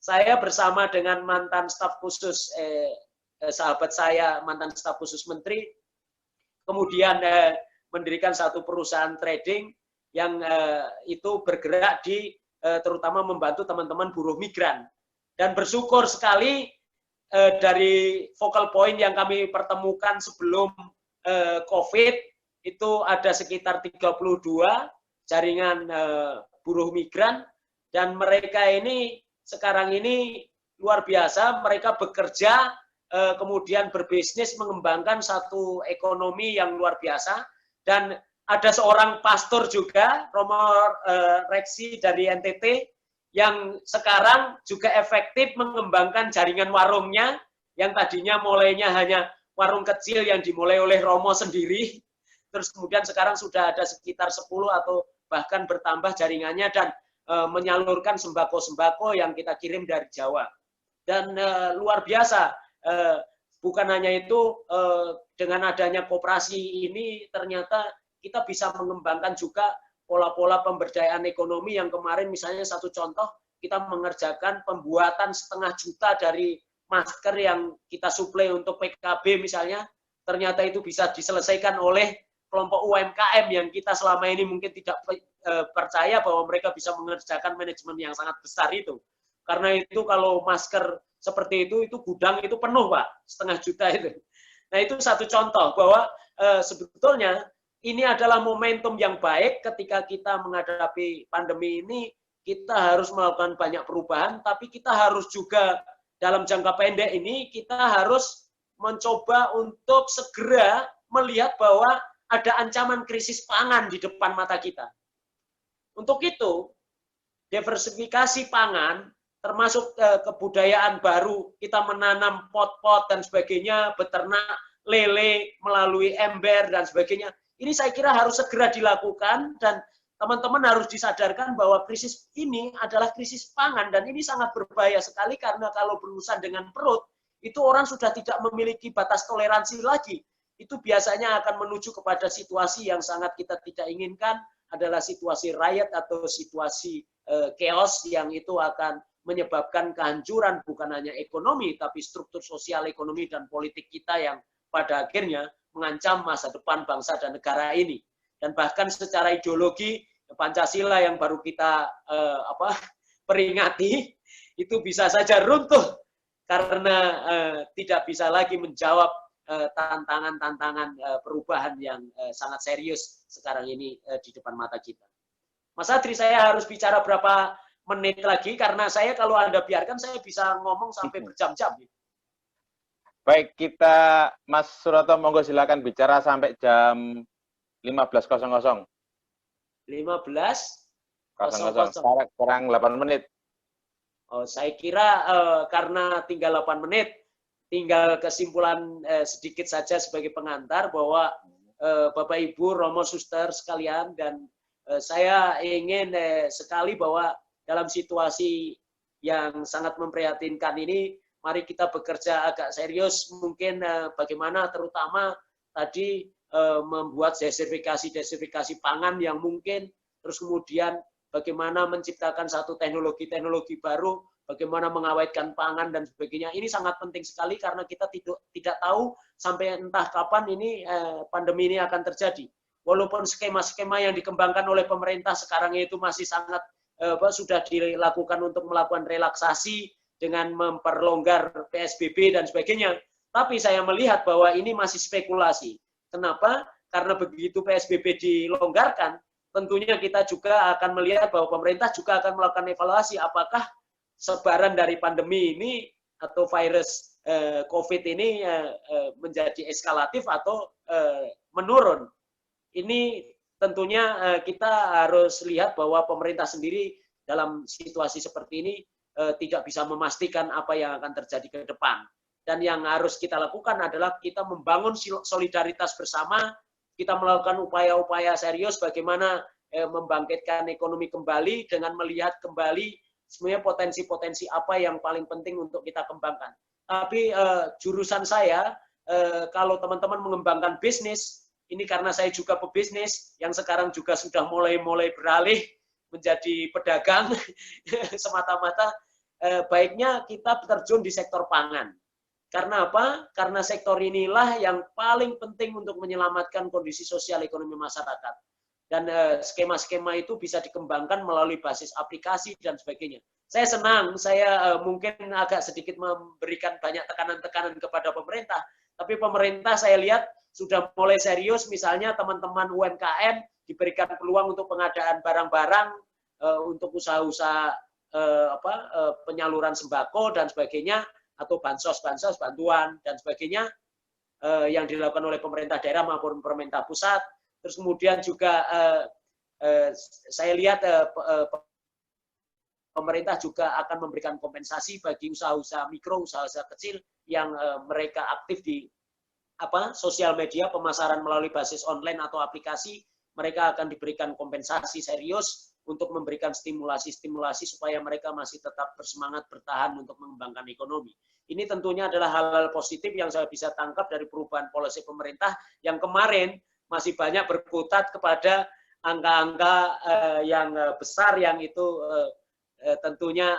Saya bersama dengan mantan staf khusus sahabat saya, mantan staf khusus menteri, kemudian mendirikan satu perusahaan trading yang itu bergerak di terutama membantu teman-teman buruh migran. Dan bersyukur sekali dari focal point yang kami pertemukan sebelum COVID, itu ada sekitar 32 jaringan buruh migran, dan mereka ini sekarang ini luar biasa, mereka bekerja, kemudian berbisnis, mengembangkan satu ekonomi yang luar biasa. Dan ada seorang pastor juga, Romo Reksi dari NTT, yang sekarang juga efektif mengembangkan jaringan warungnya, yang tadinya mulainya hanya warung kecil yang dimulai oleh Romo sendiri, terus kemudian sekarang sudah ada sekitar 10 atau bahkan bertambah jaringannya, dan menyalurkan sembako-sembako yang kita kirim dari Jawa. Dan luar biasa, bukan hanya itu, dengan adanya koperasi ini ternyata kita bisa mengembangkan juga pola-pola pemberdayaan ekonomi yang kemarin misalnya satu contoh, kita mengerjakan pembuatan 500 juta dari masker yang kita suplai untuk PKB misalnya, ternyata itu bisa diselesaikan oleh kelompok UMKM yang kita selama ini mungkin tidak percaya bahwa mereka bisa mengerjakan manajemen yang sangat besar itu. Karena itu kalau masker seperti itu gudang itu penuh, Pak, 500 juta itu. Nah, itu satu contoh bahwa sebetulnya ini adalah momentum yang baik ketika kita menghadapi pandemi ini. Kita harus melakukan banyak perubahan, tapi kita harus juga dalam jangka pendek ini kita harus mencoba untuk segera melihat bahwa ada ancaman krisis pangan di depan mata kita. Untuk itu, diversifikasi pangan, termasuk kebudayaan baru, kita menanam pot-pot dan sebagainya, beternak lele melalui ember dan sebagainya. Ini saya kira harus segera dilakukan, dan teman-teman harus disadarkan bahwa krisis ini adalah krisis pangan, dan ini sangat berbahaya sekali karena kalau berurusan dengan perut, itu orang sudah tidak memiliki batas toleransi lagi. Itu biasanya akan menuju kepada situasi yang sangat kita tidak inginkan, adalah situasi riot atau situasi chaos yang itu akan menyebabkan kehancuran bukan hanya ekonomi, tapi struktur sosial, ekonomi, dan politik kita yang pada akhirnya mengancam masa depan bangsa dan negara ini. Dan bahkan secara ideologi, Pancasila yang baru kita peringati, itu bisa saja runtuh karena tidak bisa lagi menjawab tantangan-tantangan perubahan yang sangat serius sekarang ini di depan mata kita. Mas Adri, saya harus bicara berapa menit lagi, karena saya kalau Anda biarkan, saya bisa ngomong sampai berjam-jam. Baik, kita, Mas Suroto, monggo silakan bicara sampai jam 15.00. 15.00. Kurang 8 menit. Oh, saya kira karena tinggal 8 menit, tinggal kesimpulan sedikit saja sebagai pengantar bahwa Bapak Ibu, Romo Suster sekalian, dan saya ingin sekali bahwa dalam situasi yang sangat memprihatinkan ini, mari kita bekerja agak serius, mungkin bagaimana terutama tadi membuat desertifikasi pangan yang mungkin, terus kemudian bagaimana menciptakan satu teknologi baru, bagaimana mengawetkan pangan dan sebagainya. Ini sangat penting sekali karena kita tidak tahu sampai entah kapan ini pandemi ini akan terjadi. Walaupun skema-skema yang dikembangkan oleh pemerintah sekarang itu masih sangat sudah dilakukan untuk melakukan relaksasi dengan memperlonggar PSBB dan sebagainya. Tapi saya melihat bahwa ini masih spekulasi. Kenapa? Karena begitu PSBB dilonggarkan, tentunya kita juga akan melihat bahwa pemerintah juga akan melakukan evaluasi apakah sebaran dari pandemi ini atau virus COVID ini menjadi eskalatif atau menurun. Ini tentunya kita harus lihat bahwa pemerintah sendiri dalam situasi seperti ini tidak bisa memastikan apa yang akan terjadi ke depan. Dan yang harus kita lakukan adalah kita membangun solidaritas bersama, kita melakukan upaya-upaya serius bagaimana membangkitkan ekonomi kembali dengan melihat kembali sebenarnya potensi-potensi apa yang paling penting untuk kita kembangkan. Tapi jurusan saya, kalau teman-teman mengembangkan bisnis, ini karena saya juga pebisnis, yang sekarang juga sudah mulai beralih menjadi pedagang semata-mata, baiknya kita terjun di sektor pangan. Karena apa? Karena sektor inilah yang paling penting untuk menyelamatkan kondisi sosial ekonomi masyarakat. dan skema-skema itu bisa dikembangkan melalui basis aplikasi dan sebagainya. Saya senang, saya mungkin agak sedikit memberikan banyak tekanan-tekanan kepada pemerintah, tapi pemerintah saya lihat sudah mulai serius, misalnya teman-teman UMKM diberikan peluang untuk pengadaan barang-barang, untuk usaha-usaha penyaluran sembako dan sebagainya, atau bansos-bansos, bantuan dan sebagainya, yang dilakukan oleh pemerintah daerah maupun pemerintah pusat. Terus kemudian juga saya lihat pemerintah juga akan memberikan kompensasi bagi usaha-usaha mikro, usaha-usaha kecil yang mereka aktif di sosial media, pemasaran melalui basis online atau aplikasi. Mereka akan diberikan kompensasi serius untuk memberikan stimulasi-stimulasi supaya mereka masih tetap bersemangat bertahan untuk mengembangkan ekonomi. Ini tentunya adalah hal-hal positif yang saya bisa tangkap dari perubahan polisi pemerintah yang kemarin masih banyak berkutat kepada angka-angka yang besar yang itu tentunya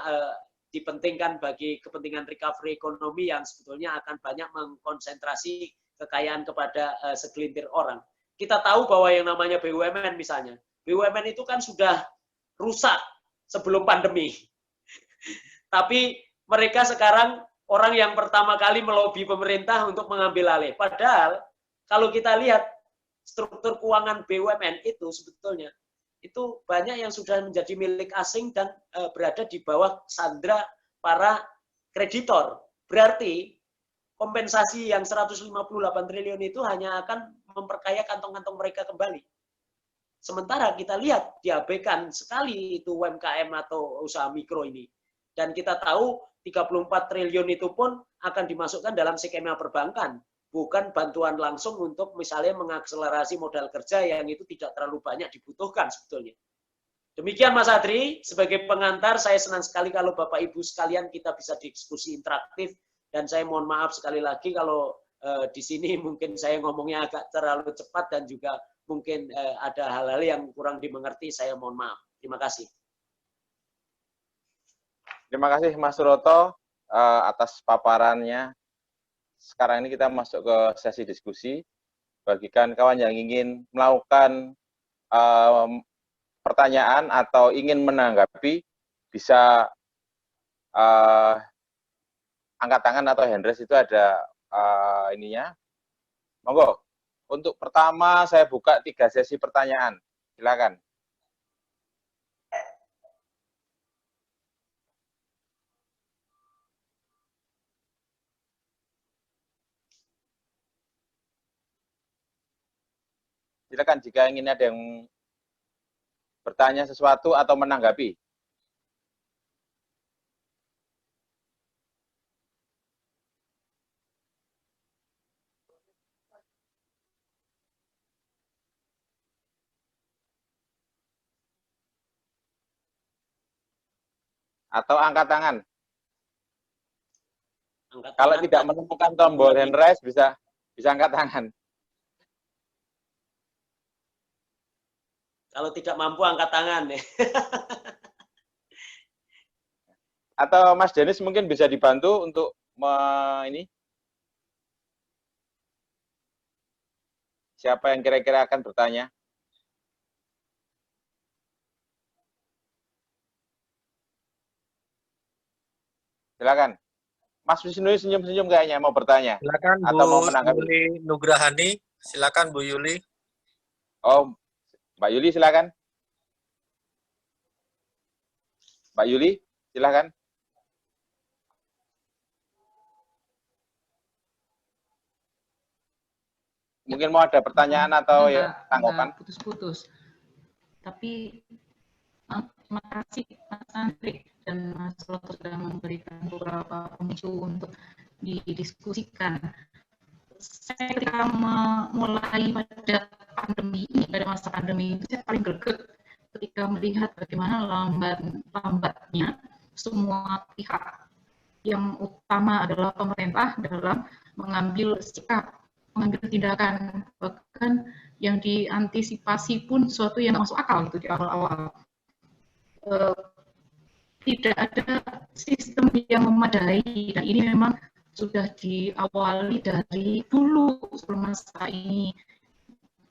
dipentingkan bagi kepentingan recovery ekonomi yang sebetulnya akan banyak mengkonsentrasi kekayaan kepada segelintir orang. Kita tahu bahwa yang namanya BUMN misalnya, BUMN itu kan sudah rusak sebelum pandemi. Tapi mereka sekarang orang yang pertama kali melobi pemerintah untuk mengambil alih. Padahal kalau kita lihat struktur keuangan BUMN itu sebetulnya itu banyak yang sudah menjadi milik asing dan berada di bawah sandra para kreditor. Berarti kompensasi yang 158 triliun itu hanya akan memperkaya kantong-kantong mereka kembali. Sementara kita lihat diabaikan sekali itu UMKM atau usaha mikro ini. Dan kita tahu 34 triliun itu pun akan dimasukkan dalam skema perbankan. Bukan bantuan langsung untuk misalnya mengakselerasi modal kerja yang itu tidak terlalu banyak dibutuhkan sebetulnya. Demikian Mas Adri, sebagai pengantar saya senang sekali kalau Bapak Ibu sekalian kita bisa diskusi interaktif, dan saya mohon maaf sekali lagi kalau di sini mungkin saya ngomongnya agak terlalu cepat dan juga mungkin ada hal-hal yang kurang dimengerti, saya mohon maaf. Terima kasih. Terima kasih Mas Suroto atas paparannya. Sekarang ini kita masuk ke sesi diskusi. Bagikan kawan yang ingin melakukan pertanyaan atau ingin menanggapi, bisa angkat tangan atau hand raise, itu ada ininya. Monggo. Untuk pertama saya buka 3 sesi pertanyaan. Silakan. Silakan jika ingin ada yang bertanya sesuatu atau menanggapi. Atau angkat tangan. Kalau tidak menemukan tombol hand raise, bisa angkat tangan. Kalau tidak mampu angkat tangan. Atau Mas Denis mungkin bisa dibantu untuk ini. Siapa yang kira-kira akan bertanya? Silakan. Mas Wisnu senyum-senyum kayaknya mau bertanya. Silakan atau Bu mau menanggapi. Yuli Nugrahani. Silakan Bu Yuli. Oh, Mbak Yuli silakan. Mbak Yuli silakan. Mungkin mau ada pertanyaan atau ya tanggapan? Putus-putus. Tapi terima kasih Mas Andri dan Mas Suroto sudah memberikan beberapa pemicu untuk didiskusikan. Saya ketika memulai pada pandemi ini, pada masa pandemi itu saya paling greget ketika melihat bagaimana lambatnya semua pihak, yang utama adalah pemerintah, dalam mengambil sikap, mengambil tindakan, bahkan yang diantisipasi pun sesuatu yang masuk akal gitu di awal-awal. Tidak ada sistem yang memadai, dan ini memang sudah diawali dari dulu sebelum masa ini.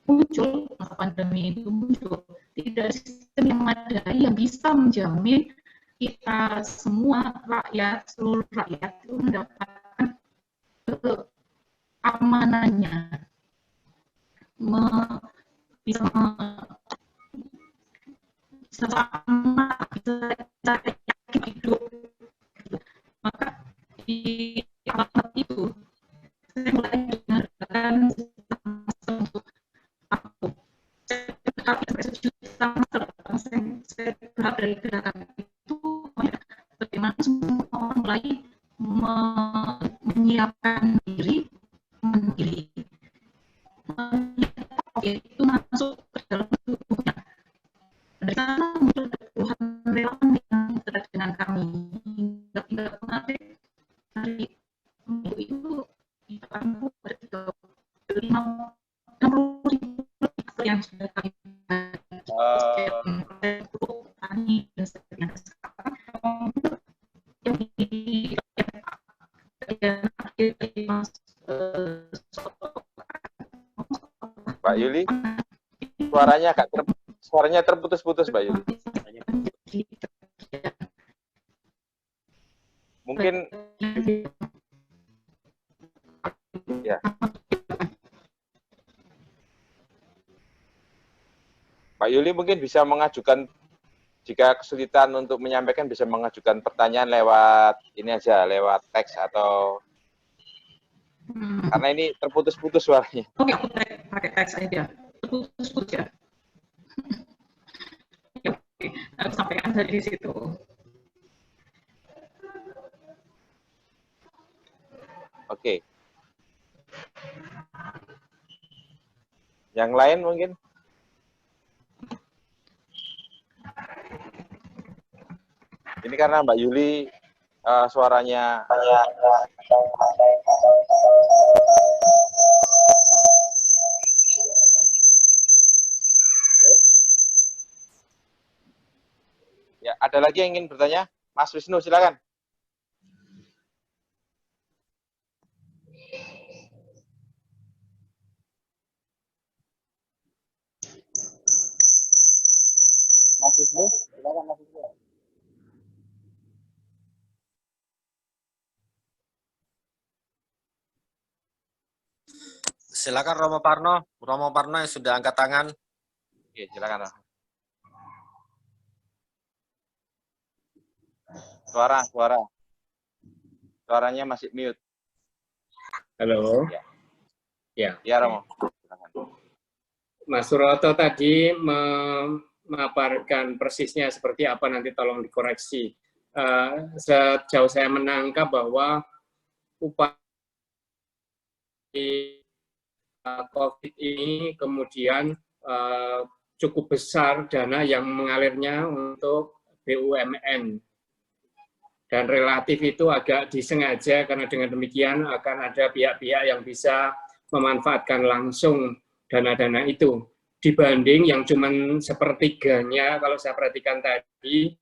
muncul, masa pandemi itu muncul, tidak ada sistem yang memadai yang bisa menjamin kita semua rakyat, seluruh rakyat itu mendapatkan keamanannya, bisa aman, bisa yakin hidup. Maka di awal itu saya mulai mendengarkan untuk aku. Saya berharap dari gerakan itu bagaimana semua orang mulai menyiapkan diri, mandiri, itu masuk ke dalam tubuhnya. Dari sana muncul puluhan relawan yang dekat dengan kami. Hingga kemarin hari Minggu itu di depanku ada 60.000 yang sudah kami tani dan sebagainya. Mbak Yuli, suaranya terputus-putus, Mbak Yuli. Mungkin ya. Pak Yuli mungkin bisa mengajukan, jika kesulitan untuk menyampaikan, bisa mengajukan pertanyaan lewat ini aja, lewat teks atau karena ini terputus-putus suaranya. Oke, aku pakai teks aja. Terputus-putus ya. Oke, aku sampaikan dari situ. Oke. Yang lain mungkin? Ini karena Mbak Yuli suaranya ya, ada lagi yang ingin bertanya? Mas Wisnu, silakan. Mas Wisnu, silakan Mas Wisnu. Silakan Romo Parno. Romo Parno yang sudah angkat tangan. Oke, silakan. Suaranya masih mute. Halo. Ya. Ya, Romo. Mas Suroto tadi memaparkan persisnya seperti apa, nanti tolong dikoreksi. Sejauh saya menangkap bahwa upaya COVID ini kemudian cukup besar dana yang mengalirnya untuk BUMN. Dan relatif itu agak disengaja karena dengan demikian akan ada pihak-pihak yang bisa memanfaatkan langsung dana-dana itu. Dibanding yang cuma sepertiganya, kalau saya perhatikan tadi,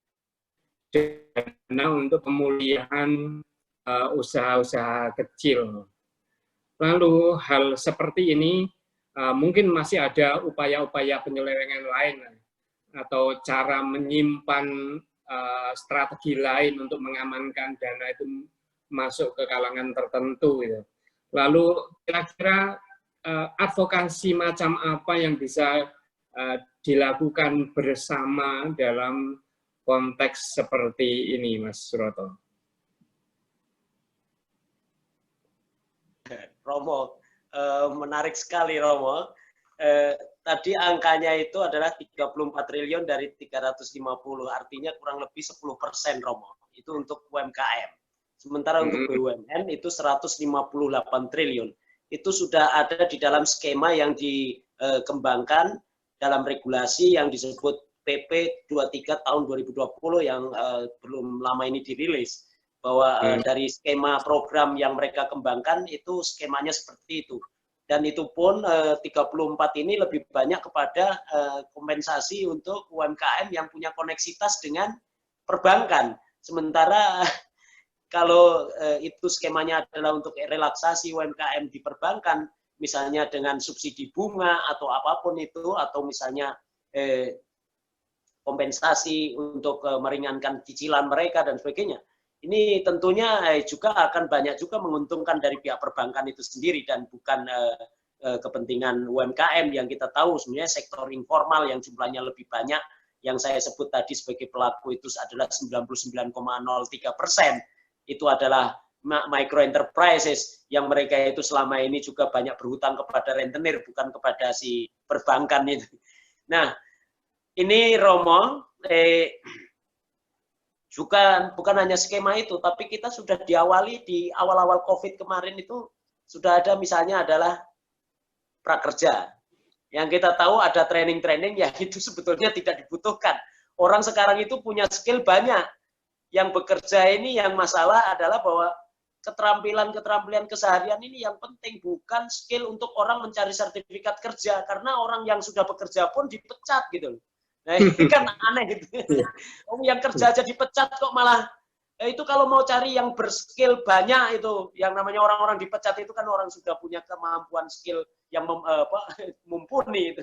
dana untuk pemulihan usaha-usaha kecil. Lalu hal seperti ini mungkin masih ada upaya-upaya penyelewengan lain atau cara menyimpan strategi lain untuk mengamankan dana itu masuk ke kalangan tertentu. Gitu. Lalu kira-kira advokasi macam apa yang bisa dilakukan bersama dalam konteks seperti ini, Mas Suroto? Romo, menarik sekali Romo. Tadi angkanya itu adalah 34 triliun dari 350, artinya kurang lebih 10% Romo. Itu untuk UMKM. Sementara untuk BUMN itu 158 triliun. Itu sudah ada di dalam skema yang dikembangkan dalam regulasi yang disebut PP 23 tahun 2020 yang belum lama ini dirilis. Bahwa dari skema program yang mereka kembangkan itu skemanya seperti itu. Dan itu pun 34 ini lebih banyak kepada kompensasi untuk UMKM yang punya koneksitas dengan perbankan. Sementara kalau itu skemanya adalah untuk relaksasi UMKM di perbankan, misalnya dengan subsidi bunga atau apapun itu, atau misalnya kompensasi untuk meringankan cicilan mereka dan sebagainya. Ini tentunya juga akan banyak juga menguntungkan dari pihak perbankan itu sendiri dan bukan kepentingan UMKM yang kita tahu sebenarnya sektor informal yang jumlahnya lebih banyak yang saya sebut tadi sebagai pelaku itu adalah 99,03%. Itu adalah micro enterprises yang mereka itu selama ini juga banyak berhutang kepada rentenir bukan kepada si perbankan itu. Nah, ini Romo juga bukan hanya skema itu, tapi kita sudah diawali di awal-awal COVID kemarin itu sudah ada misalnya adalah prakerja. Yang kita tahu ada training-training yang itu sebetulnya tidak dibutuhkan. Orang sekarang itu punya skill banyak. Yang bekerja ini yang masalah adalah bahwa keterampilan keseharian ini yang penting, bukan skill untuk orang mencari sertifikat kerja. Karena orang yang sudah bekerja pun dipecat gitu. Nah ini kan aneh gitu. Yang kerja aja dipecat kok malah itu kalau mau cari yang berskill banyak itu, yang namanya orang-orang dipecat itu kan orang sudah punya kemampuan skill yang mumpuni itu.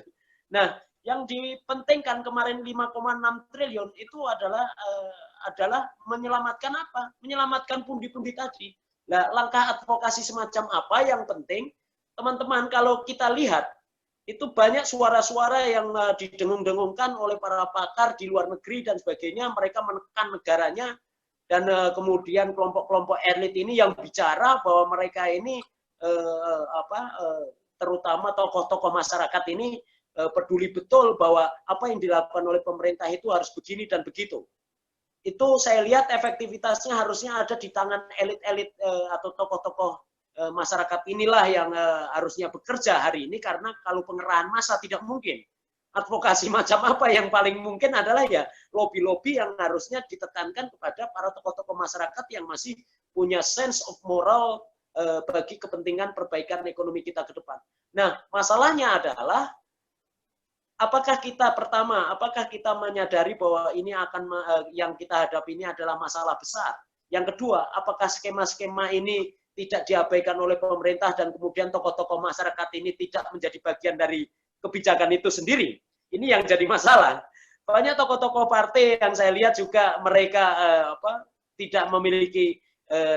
Nah, yang dipentingkan kemarin 5,6 triliun itu adalah menyelamatkan apa? Menyelamatkan pundi-pundi tadi. Nah, langkah advokasi semacam apa yang penting, teman-teman kalau kita lihat itu banyak suara-suara yang didengung-dengungkan oleh para pakar di luar negeri dan sebagainya, mereka menekan negaranya. Dan kemudian kelompok-kelompok elit ini yang bicara bahwa mereka ini terutama tokoh-tokoh masyarakat ini peduli betul bahwa apa yang dilakukan oleh pemerintah itu harus begini dan begitu. Itu saya lihat efektivitasnya harusnya ada di tangan elit-elit atau tokoh-tokoh masyarakat inilah yang harusnya bekerja hari ini, karena kalau pengerahan massa tidak mungkin. Advokasi macam apa yang paling mungkin adalah ya lobby-lobby yang harusnya ditekankan kepada para tokoh-tokoh masyarakat yang masih punya sense of moral bagi kepentingan perbaikan ekonomi kita ke depan. Nah, masalahnya adalah apakah kita menyadari bahwa ini akan yang kita hadapi ini adalah masalah besar. Yang kedua, apakah skema-skema ini tidak diabaikan oleh pemerintah dan kemudian tokoh-tokoh masyarakat ini tidak menjadi bagian dari kebijakan itu sendiri. Ini yang jadi masalah. Banyak tokoh-tokoh partai yang saya lihat juga mereka tidak memiliki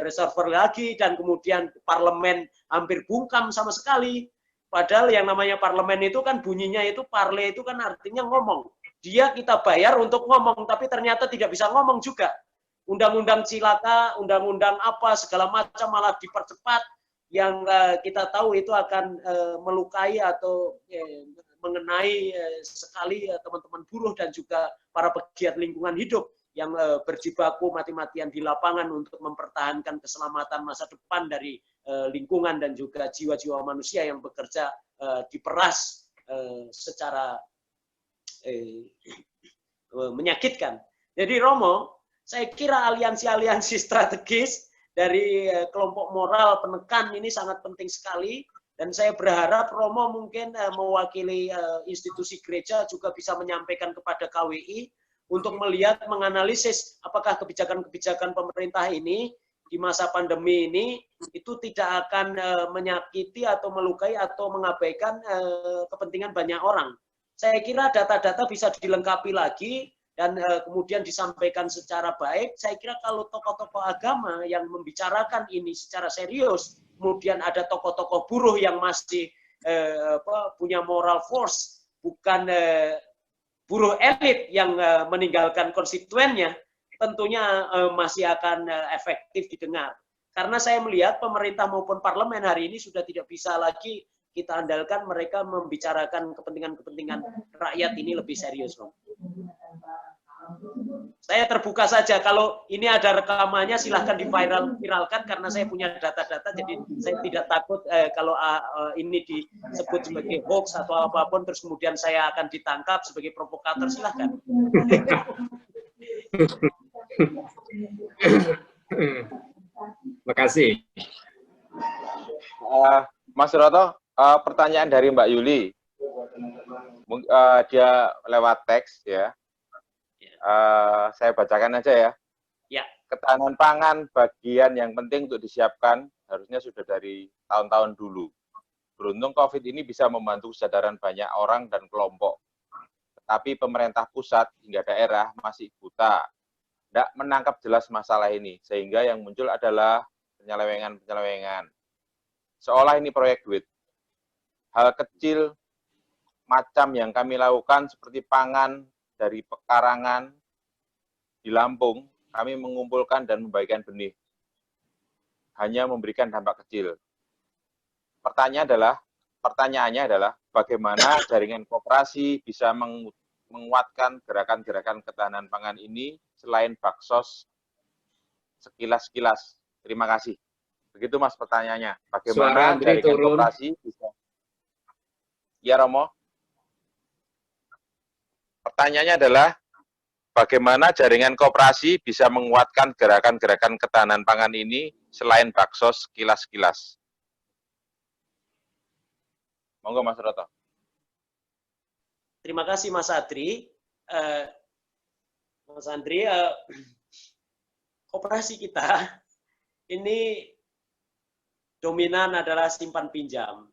reservoir lagi dan kemudian parlemen hampir bungkam sama sekali. Padahal yang namanya parlemen itu kan bunyinya itu parle itu kan artinya ngomong. Dia kita bayar untuk ngomong tapi ternyata tidak bisa ngomong juga. Undang-undang cilaka, undang-undang apa segala macam malah dipercepat. Yang kita tahu itu akan melukai atau mengenai sekali teman-teman buruh dan juga para pegiat lingkungan hidup yang berjibaku mati-matian di lapangan untuk mempertahankan keselamatan masa depan dari lingkungan dan juga jiwa-jiwa manusia yang bekerja diperas secara menyakitkan. Jadi Romo, saya kira aliansi-aliansi strategis dari kelompok moral penekan ini sangat penting sekali, dan saya berharap Romo mungkin mewakili institusi gereja juga bisa menyampaikan kepada KWI untuk melihat, menganalisis apakah kebijakan-kebijakan pemerintah ini di masa pandemi ini itu tidak akan menyakiti atau melukai atau mengabaikan kepentingan banyak orang. Saya kira data-data bisa dilengkapi lagi dan kemudian disampaikan secara baik. Saya kira kalau tokoh-tokoh agama yang membicarakan ini secara serius, kemudian ada tokoh-tokoh buruh yang masih punya moral force, bukan buruh elit yang meninggalkan konstituennya, tentunya masih akan efektif didengar. Karena saya melihat pemerintah maupun parlemen hari ini sudah tidak bisa lagi kita andalkan mereka membicarakan kepentingan-kepentingan rakyat ini lebih serius. Saya terbuka saja, kalau ini ada rekamannya silahkan diviralkan karena saya punya data-data, jadi saya tidak takut kalau ini disebut sebagai hoax atau apapun terus kemudian saya akan ditangkap sebagai provokator, silahkan. Terima kasih. Mas Roto, pertanyaan dari Mbak Yuli, dia lewat teks ya. Saya bacakan aja ya. Ya. Ketahanan pangan bagian yang penting untuk disiapkan harusnya sudah dari tahun-tahun dulu. Beruntung COVID ini bisa membantu kesadaran banyak orang dan kelompok. Tetapi pemerintah pusat hingga daerah masih buta, tidak menangkap jelas masalah ini, sehingga yang muncul adalah penyelewengan-penyelewengan. Seolah ini proyek duit. Hal kecil macam yang kami lakukan seperti pangan dari pekarangan di Lampung, kami mengumpulkan dan membagikan benih. Hanya memberikan dampak kecil. Pertanyaannya adalah bagaimana jaringan koperasi bisa menguatkan gerakan-gerakan ketahanan pangan ini selain baksos sekilas-kilas. Terima kasih. Begitu Mas pertanyaannya. Bagaimana jaringan koperasi bisa... Ya Romo. Pertanyaannya adalah bagaimana jaringan koperasi bisa menguatkan gerakan-gerakan ketahanan pangan ini selain baksos sekilas-kilas. Monggo Mas Roto. Terima kasih Mas Adri. Mas Andri, koperasi kita ini dominan adalah simpan pinjam.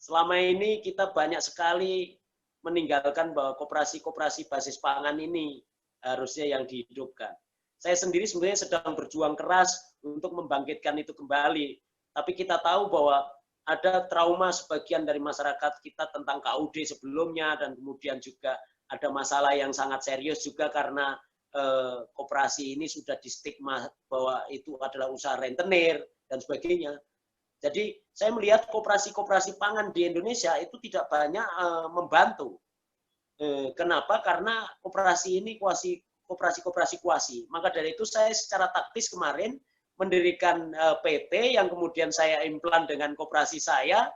Selama ini kita banyak sekali meninggalkan bahwa koperasi-koperasi basis pangan ini harusnya yang dihidupkan. Saya sendiri sebenarnya sedang berjuang keras untuk membangkitkan itu kembali. Tapi kita tahu bahwa ada trauma sebagian dari masyarakat kita tentang KUD sebelumnya, dan kemudian juga ada masalah yang sangat serius juga karena koperasi ini sudah distigma bahwa itu adalah usaha rentenir dan sebagainya. Jadi saya melihat koperasi-koperasi pangan di Indonesia itu tidak banyak membantu. Kenapa? Karena koperasi ini koperasi kuasi. Maka dari itu saya secara taktis kemarin mendirikan PT yang kemudian saya implan dengan koperasi saya.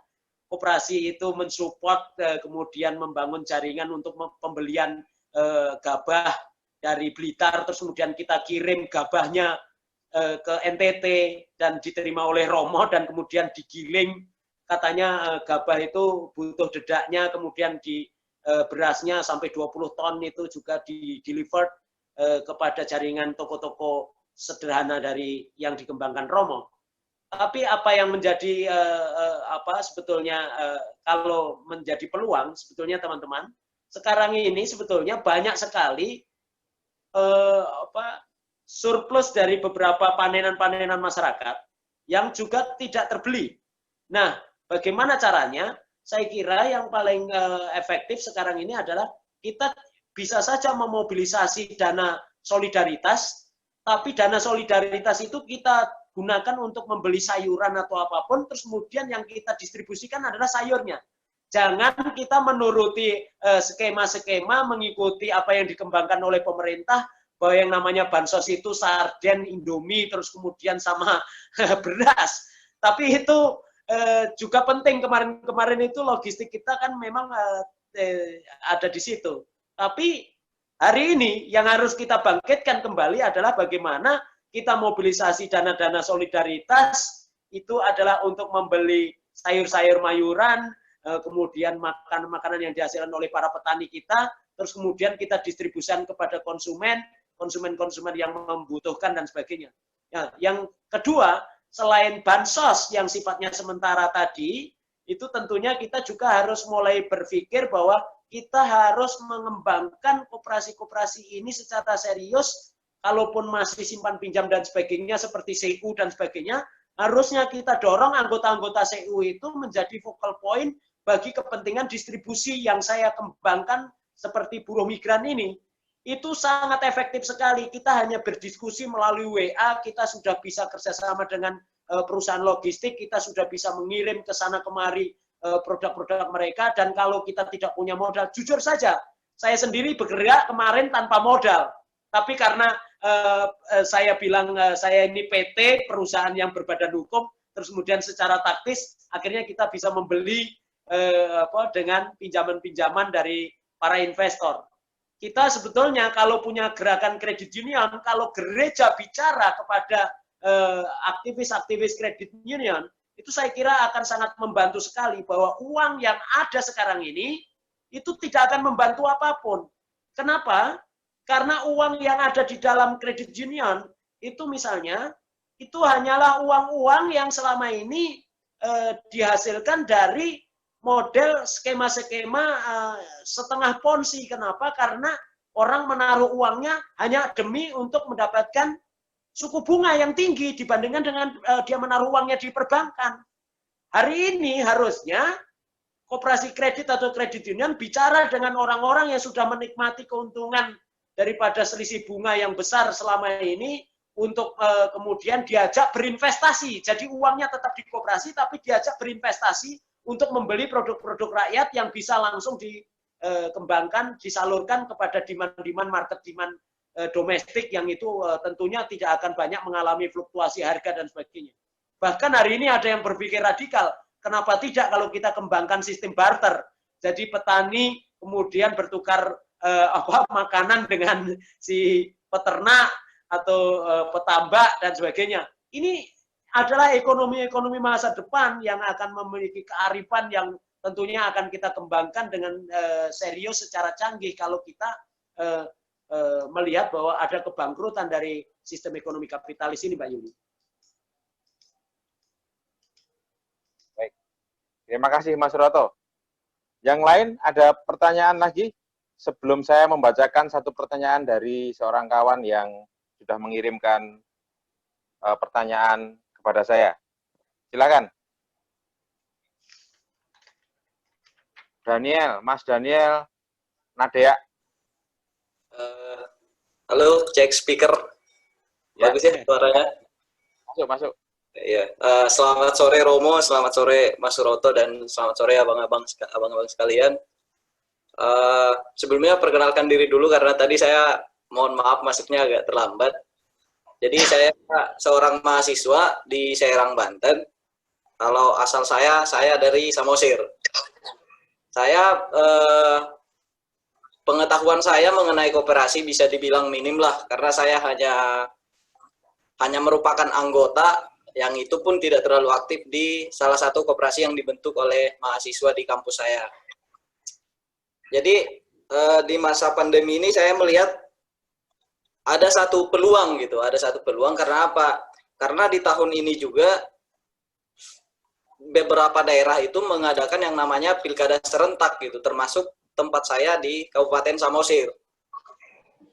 Koperasi itu mensupport, kemudian membangun jaringan untuk pembelian gabah dari Blitar, terus kemudian kita kirim gabahnya ke NTT dan diterima oleh Romo, dan kemudian digiling. Katanya gabah itu butuh dedaknya, kemudian di berasnya sampai 20 ton itu juga di-delivered kepada jaringan toko-toko sederhana dari yang dikembangkan Romo. Tapi apa yang menjadi sebetulnya kalau menjadi peluang sebetulnya teman-teman, sekarang ini sebetulnya banyak sekali surplus dari beberapa panenan-panenan masyarakat yang juga tidak terbeli. Nah, bagaimana caranya? Saya kira yang paling efektif sekarang ini adalah kita bisa saja memobilisasi dana solidaritas, tapi dana solidaritas itu kita gunakan untuk membeli sayuran atau apapun, terus kemudian yang kita distribusikan adalah sayurnya. Jangan kita menuruti skema-skema, mengikuti apa yang dikembangkan oleh pemerintah, bahwa yang namanya bansos itu sarden, indomie, terus kemudian sama beras. Tapi itu juga penting, kemarin itu logistik kita kan memang ada di situ. Tapi hari ini yang harus kita bangkitkan kembali adalah bagaimana kita mobilisasi dana-dana solidaritas itu adalah untuk membeli sayur-sayur mayuran, kemudian makanan-makanan yang dihasilkan oleh para petani kita, terus kemudian kita distribusikan kepada konsumen-konsumen yang membutuhkan dan sebagainya. Ya, yang kedua, selain bansos yang sifatnya sementara tadi, itu tentunya kita juga harus mulai berpikir bahwa kita harus mengembangkan koperasi-koperasi ini secara serius. Kalaupun masih simpan pinjam dan sebagainya seperti CU dan sebagainya, harusnya kita dorong anggota-anggota CU itu menjadi focal point bagi kepentingan distribusi yang saya kembangkan seperti buruh migran ini. Itu sangat efektif sekali. Kita hanya berdiskusi melalui WA, kita sudah bisa kerjasama dengan perusahaan logistik, kita sudah bisa mengirim ke sana kemari produk-produk mereka, dan kalau kita tidak punya modal, jujur saja, saya sendiri bergerak kemarin tanpa modal. Tapi karena saya bilang saya ini PT, perusahaan yang berbadan hukum, terus kemudian secara taktis, akhirnya kita bisa membeli dengan pinjaman-pinjaman dari para investor. Kita sebetulnya kalau punya gerakan kredit union, kalau gereja bicara kepada aktivis-aktivis kredit union, itu saya kira akan sangat membantu sekali bahwa uang yang ada sekarang ini itu tidak akan membantu apapun. Kenapa? Karena uang yang ada di dalam kredit union itu misalnya itu hanyalah uang-uang yang selama ini dihasilkan dari model skema-skema setengah ponzi. Kenapa? Karena orang menaruh uangnya hanya demi untuk mendapatkan suku bunga yang tinggi dibandingkan dengan dia menaruh uangnya di perbankan. Hari ini harusnya koperasi kredit atau kredit union bicara dengan orang-orang yang sudah menikmati keuntungan daripada selisih bunga yang besar selama ini untuk kemudian diajak berinvestasi. Jadi uangnya tetap di koperasi tapi diajak berinvestasi untuk membeli produk-produk rakyat yang bisa langsung dikembangkan, disalurkan kepada demand-demand market demand domestik yang itu tentunya tidak akan banyak mengalami fluktuasi harga dan sebagainya. Bahkan hari ini ada yang berpikir radikal, kenapa tidak kalau kita kembangkan sistem barter? Jadi petani kemudian bertukar makanan dengan si peternak atau petambak dan sebagainya. Ini adalah ekonomi-ekonomi masa depan yang akan memiliki kearifan yang tentunya akan kita kembangkan dengan serius secara canggih kalau kita melihat bahwa ada kebangkrutan dari sistem ekonomi kapitalis ini, Mbak Yuli. Baik. Terima kasih Mas Roto. Yang lain ada pertanyaan lagi? Sebelum saya membacakan satu pertanyaan dari seorang kawan yang sudah mengirimkan pertanyaan kepada saya. Silakan. Daniel, Mas Daniel, Nadea. Halo, cek speaker. Ya. Bagus ya suaranya? Masuk. Iya. Selamat sore Romo, selamat sore Mas Suroto, dan selamat sore abang-abang sekalian. Sebelumnya perkenalkan diri dulu karena tadi saya mohon maaf masuknya agak terlambat. Jadi saya seorang mahasiswa di Serang, Banten. Kalau asal saya dari Samosir. Saya pengetahuan saya mengenai koperasi bisa dibilang minim lah, karena saya hanya merupakan anggota yang itu pun tidak terlalu aktif di salah satu koperasi yang dibentuk oleh mahasiswa di kampus saya. Jadi di masa pandemi ini saya melihat ada satu peluang gitu, karena apa? Karena di tahun ini juga beberapa daerah itu mengadakan yang namanya pilkada serentak gitu, termasuk tempat saya di Kabupaten Samosir.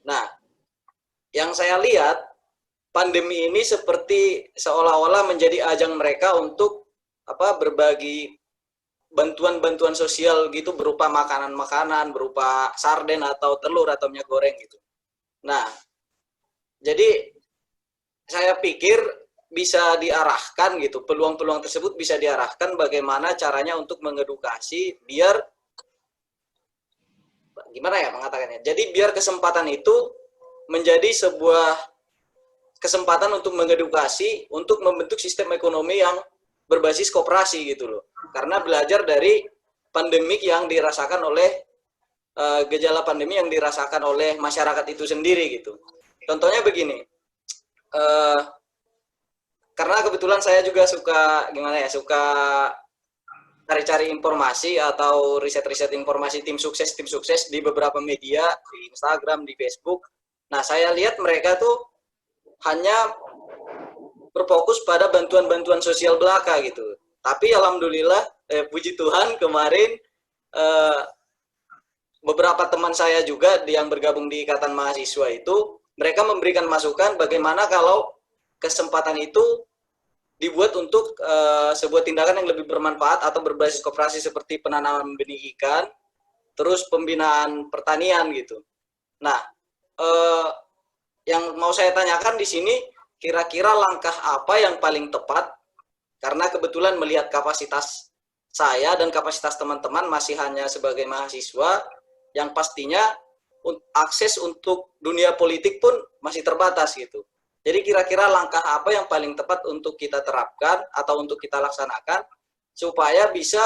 Nah, yang saya lihat pandemi ini seperti seolah-olah menjadi ajang mereka untuk berbagi bantuan-bantuan sosial gitu berupa makanan-makanan, berupa sarden atau telur atau minyak goreng gitu. Nah, jadi saya pikir bisa diarahkan gitu, peluang-peluang tersebut bisa diarahkan bagaimana caranya untuk mengedukasi biar gimana ya mengatakannya. Jadi biar kesempatan itu menjadi sebuah kesempatan untuk mengedukasi untuk membentuk sistem ekonomi yang berbasis koperasi gitu loh. Karena belajar dari pandemik yang dirasakan oleh gejala pandemi yang dirasakan oleh masyarakat itu sendiri gitu. Contohnya begini, karena kebetulan saya juga suka cari-cari informasi atau riset-riset informasi tim sukses di beberapa media, di Instagram, di Facebook. Nah, saya lihat mereka tuh hanya berfokus pada bantuan-bantuan sosial belaka gitu. Tapi alhamdulillah, puji Tuhan kemarin beberapa teman saya juga yang bergabung di Ikatan Mahasiswa itu, mereka memberikan masukan bagaimana kalau kesempatan itu dibuat untuk sebuah tindakan yang lebih bermanfaat atau berbasis koperasi seperti penanaman benih ikan, terus pembinaan pertanian gitu. Nah, yang mau saya tanyakan di sini, kira-kira langkah apa yang paling tepat, karena kebetulan melihat kapasitas saya dan kapasitas teman-teman masih hanya sebagai mahasiswa, yang pastinya akses untuk dunia politik pun masih terbatas gitu. Jadi kira-kira langkah apa yang paling tepat untuk kita terapkan atau untuk kita laksanakan supaya bisa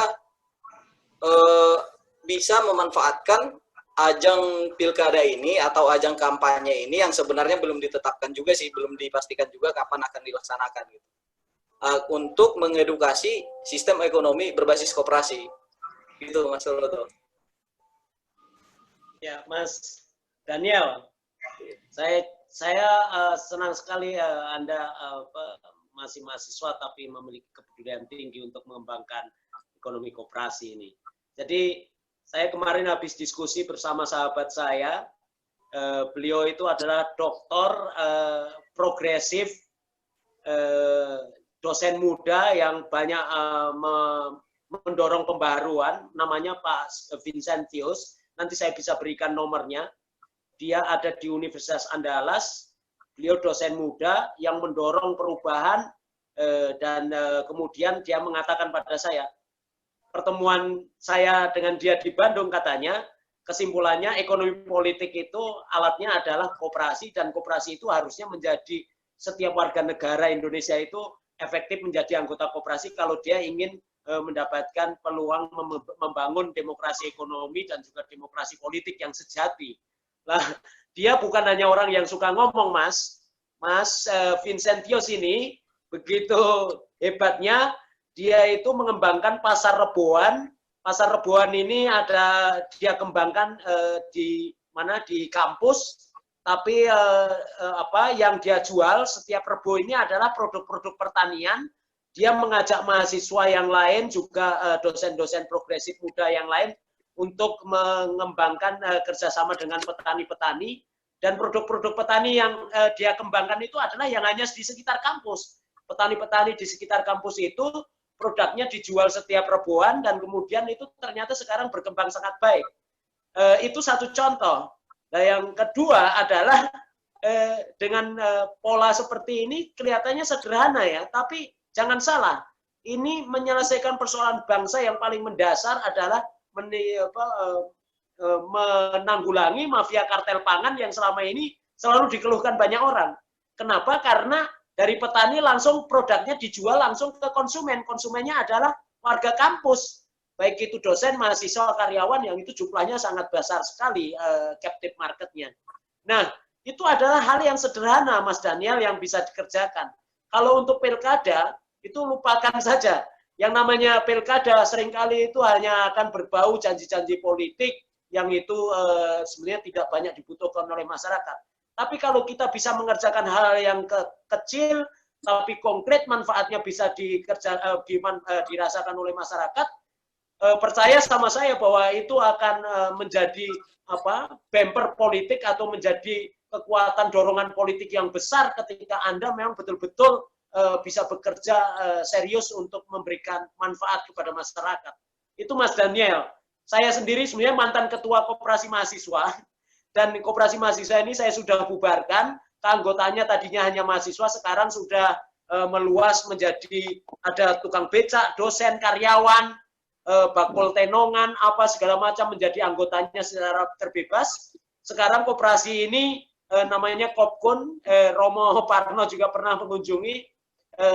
memanfaatkan ajang pilkada ini atau ajang kampanye ini yang sebenarnya belum ditetapkan juga sih, belum dipastikan juga kapan akan dilaksanakan gitu. Untuk mengedukasi sistem ekonomi berbasis koperasi. Gitu Mas Roto. Ya, Mas Daniel. Saya senang sekali Anda masih mahasiswa tapi memiliki kepedulian tinggi untuk mengembangkan ekonomi koperasi ini. Jadi saya kemarin habis diskusi bersama sahabat saya, beliau itu adalah doktor progresif, dosen muda yang banyak mendorong pembaharuan, namanya Pak Vincentius. Nanti saya bisa berikan nomornya. Dia ada di Universitas Andalas. Beliau dosen muda yang mendorong perubahan dan kemudian dia mengatakan pada saya, pertemuan saya dengan dia di Bandung katanya, kesimpulannya ekonomi politik itu alatnya adalah koperasi dan koperasi itu harusnya menjadi setiap warga negara Indonesia itu efektif menjadi anggota koperasi kalau dia ingin mendapatkan peluang membangun demokrasi ekonomi dan juga demokrasi politik yang sejati. Lah, dia bukan hanya orang yang suka ngomong, Mas Vincentius ini begitu hebatnya. Dia itu mengembangkan pasar reboan. Pasar reboan ini dia kembangkan di kampus, tapi yang dia jual setiap rebo ini adalah produk-produk pertanian. Dia mengajak mahasiswa yang lain juga dosen-dosen progresif muda yang lain untuk mengembangkan kerjasama dengan petani-petani, dan produk-produk petani yang dia kembangkan itu adalah yang hanya di sekitar kampus. Petani-petani di sekitar kampus itu produknya dijual setiap reboan dan kemudian itu ternyata sekarang berkembang sangat baik. Itu satu contoh. Nah, yang kedua adalah dengan pola seperti ini kelihatannya sederhana ya, tapi jangan salah, ini menyelesaikan persoalan bangsa yang paling mendasar adalah menanggulangi mafia kartel pangan yang selama ini selalu dikeluhkan banyak orang. Kenapa? Karena dari petani langsung produknya dijual langsung ke konsumen. Konsumennya adalah warga kampus. Baik itu dosen, mahasiswa, karyawan yang itu jumlahnya sangat besar sekali captive marketnya. Nah, itu adalah hal yang sederhana, Mas Daniel, yang bisa dikerjakan. Kalau untuk pilkada, itu lupakan saja. Yang namanya pilkada seringkali itu hanya akan berbau janji-janji politik yang itu sebenarnya tidak banyak dibutuhkan oleh masyarakat. Tapi kalau kita bisa mengerjakan hal yang kecil, tapi konkret manfaatnya bisa dirasakan oleh masyarakat, percaya sama saya bahwa itu akan menjadi bumper politik atau menjadi kekuatan dorongan politik yang besar ketika Anda memang betul-betul bisa bekerja serius untuk memberikan manfaat kepada masyarakat. Itu Mas Daniel. Saya sendiri sebenarnya mantan ketua koperasi mahasiswa. Dan koperasi mahasiswa ini saya sudah bubarkan, keanggotanya tadinya hanya mahasiswa, sekarang sudah meluas menjadi ada tukang becak, dosen, karyawan, bakul tenongan, apa segala macam menjadi anggotanya secara terbebas. Sekarang koperasi ini namanya Kopkun, Romo Parno juga pernah mengunjungi,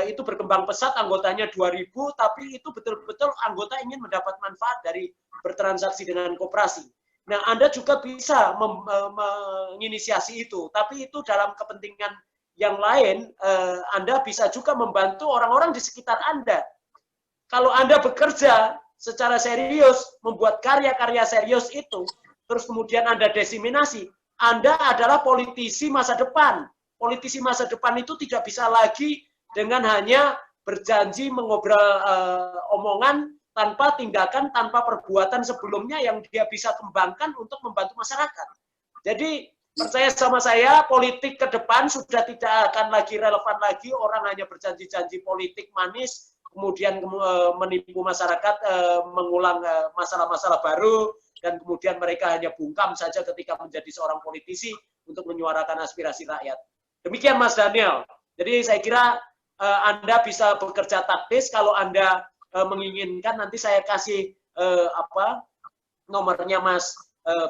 itu berkembang pesat, anggotanya 2000, tapi itu betul-betul anggota ingin mendapat manfaat dari bertransaksi dengan koperasi. Nah, Anda juga bisa menginisiasi itu, tapi itu dalam kepentingan yang lain, Anda bisa juga membantu orang-orang di sekitar Anda. Kalau Anda bekerja secara serius, membuat karya-karya serius itu, terus kemudian Anda diseminasi, Anda adalah politisi masa depan. Politisi masa depan itu tidak bisa lagi dengan hanya berjanji mengobrol omongan, tanpa tindakan, tanpa perbuatan sebelumnya yang dia bisa kembangkan untuk membantu masyarakat. Jadi percaya sama saya, politik ke depan sudah tidak akan lagi relevan lagi, orang hanya berjanji-janji politik manis, kemudian menipu masyarakat, mengulang masalah-masalah baru, dan kemudian mereka hanya bungkam saja ketika menjadi seorang politisi untuk menyuarakan aspirasi rakyat. Demikian Mas Daniel. Jadi saya kira Anda bisa bekerja taktis. Kalau Anda menginginkan, nanti saya kasih nomornya Mas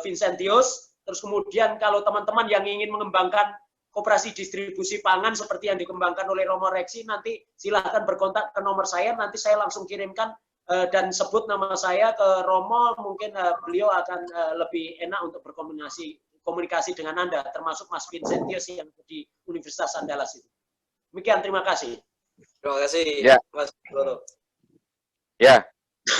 Vincentius. Terus kemudian kalau teman-teman yang ingin mengembangkan koperasi distribusi pangan seperti yang dikembangkan oleh Romo Reksi, nanti silahkan berkontak ke nomor saya, nanti saya langsung kirimkan dan sebut nama saya ke Romo, mungkin beliau akan lebih enak untuk berkomunikasi dengan Anda, termasuk Mas Vincentius yang di Universitas Andalas itu. Demikian, terima kasih. Terima kasih, ya. Mas Loro. Ya,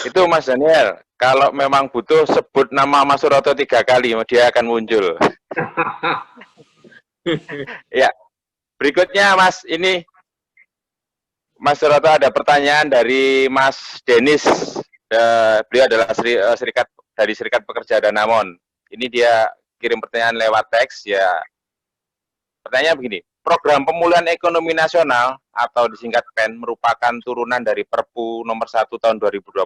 itu Mas Daniel. Kalau memang butuh, sebut nama Mas Suroto 3 kali, dia akan muncul. Ya, berikutnya Mas, ini Mas Suroto, ada pertanyaan dari Mas Denis. Beliau adalah dari Serikat Pekerja Danamon. Ini dia kirim pertanyaan lewat teks. Ya, pertanyaan begini. Program Pemulihan Ekonomi Nasional atau disingkat PEN merupakan turunan dari Perpu nomor 1 tahun 2020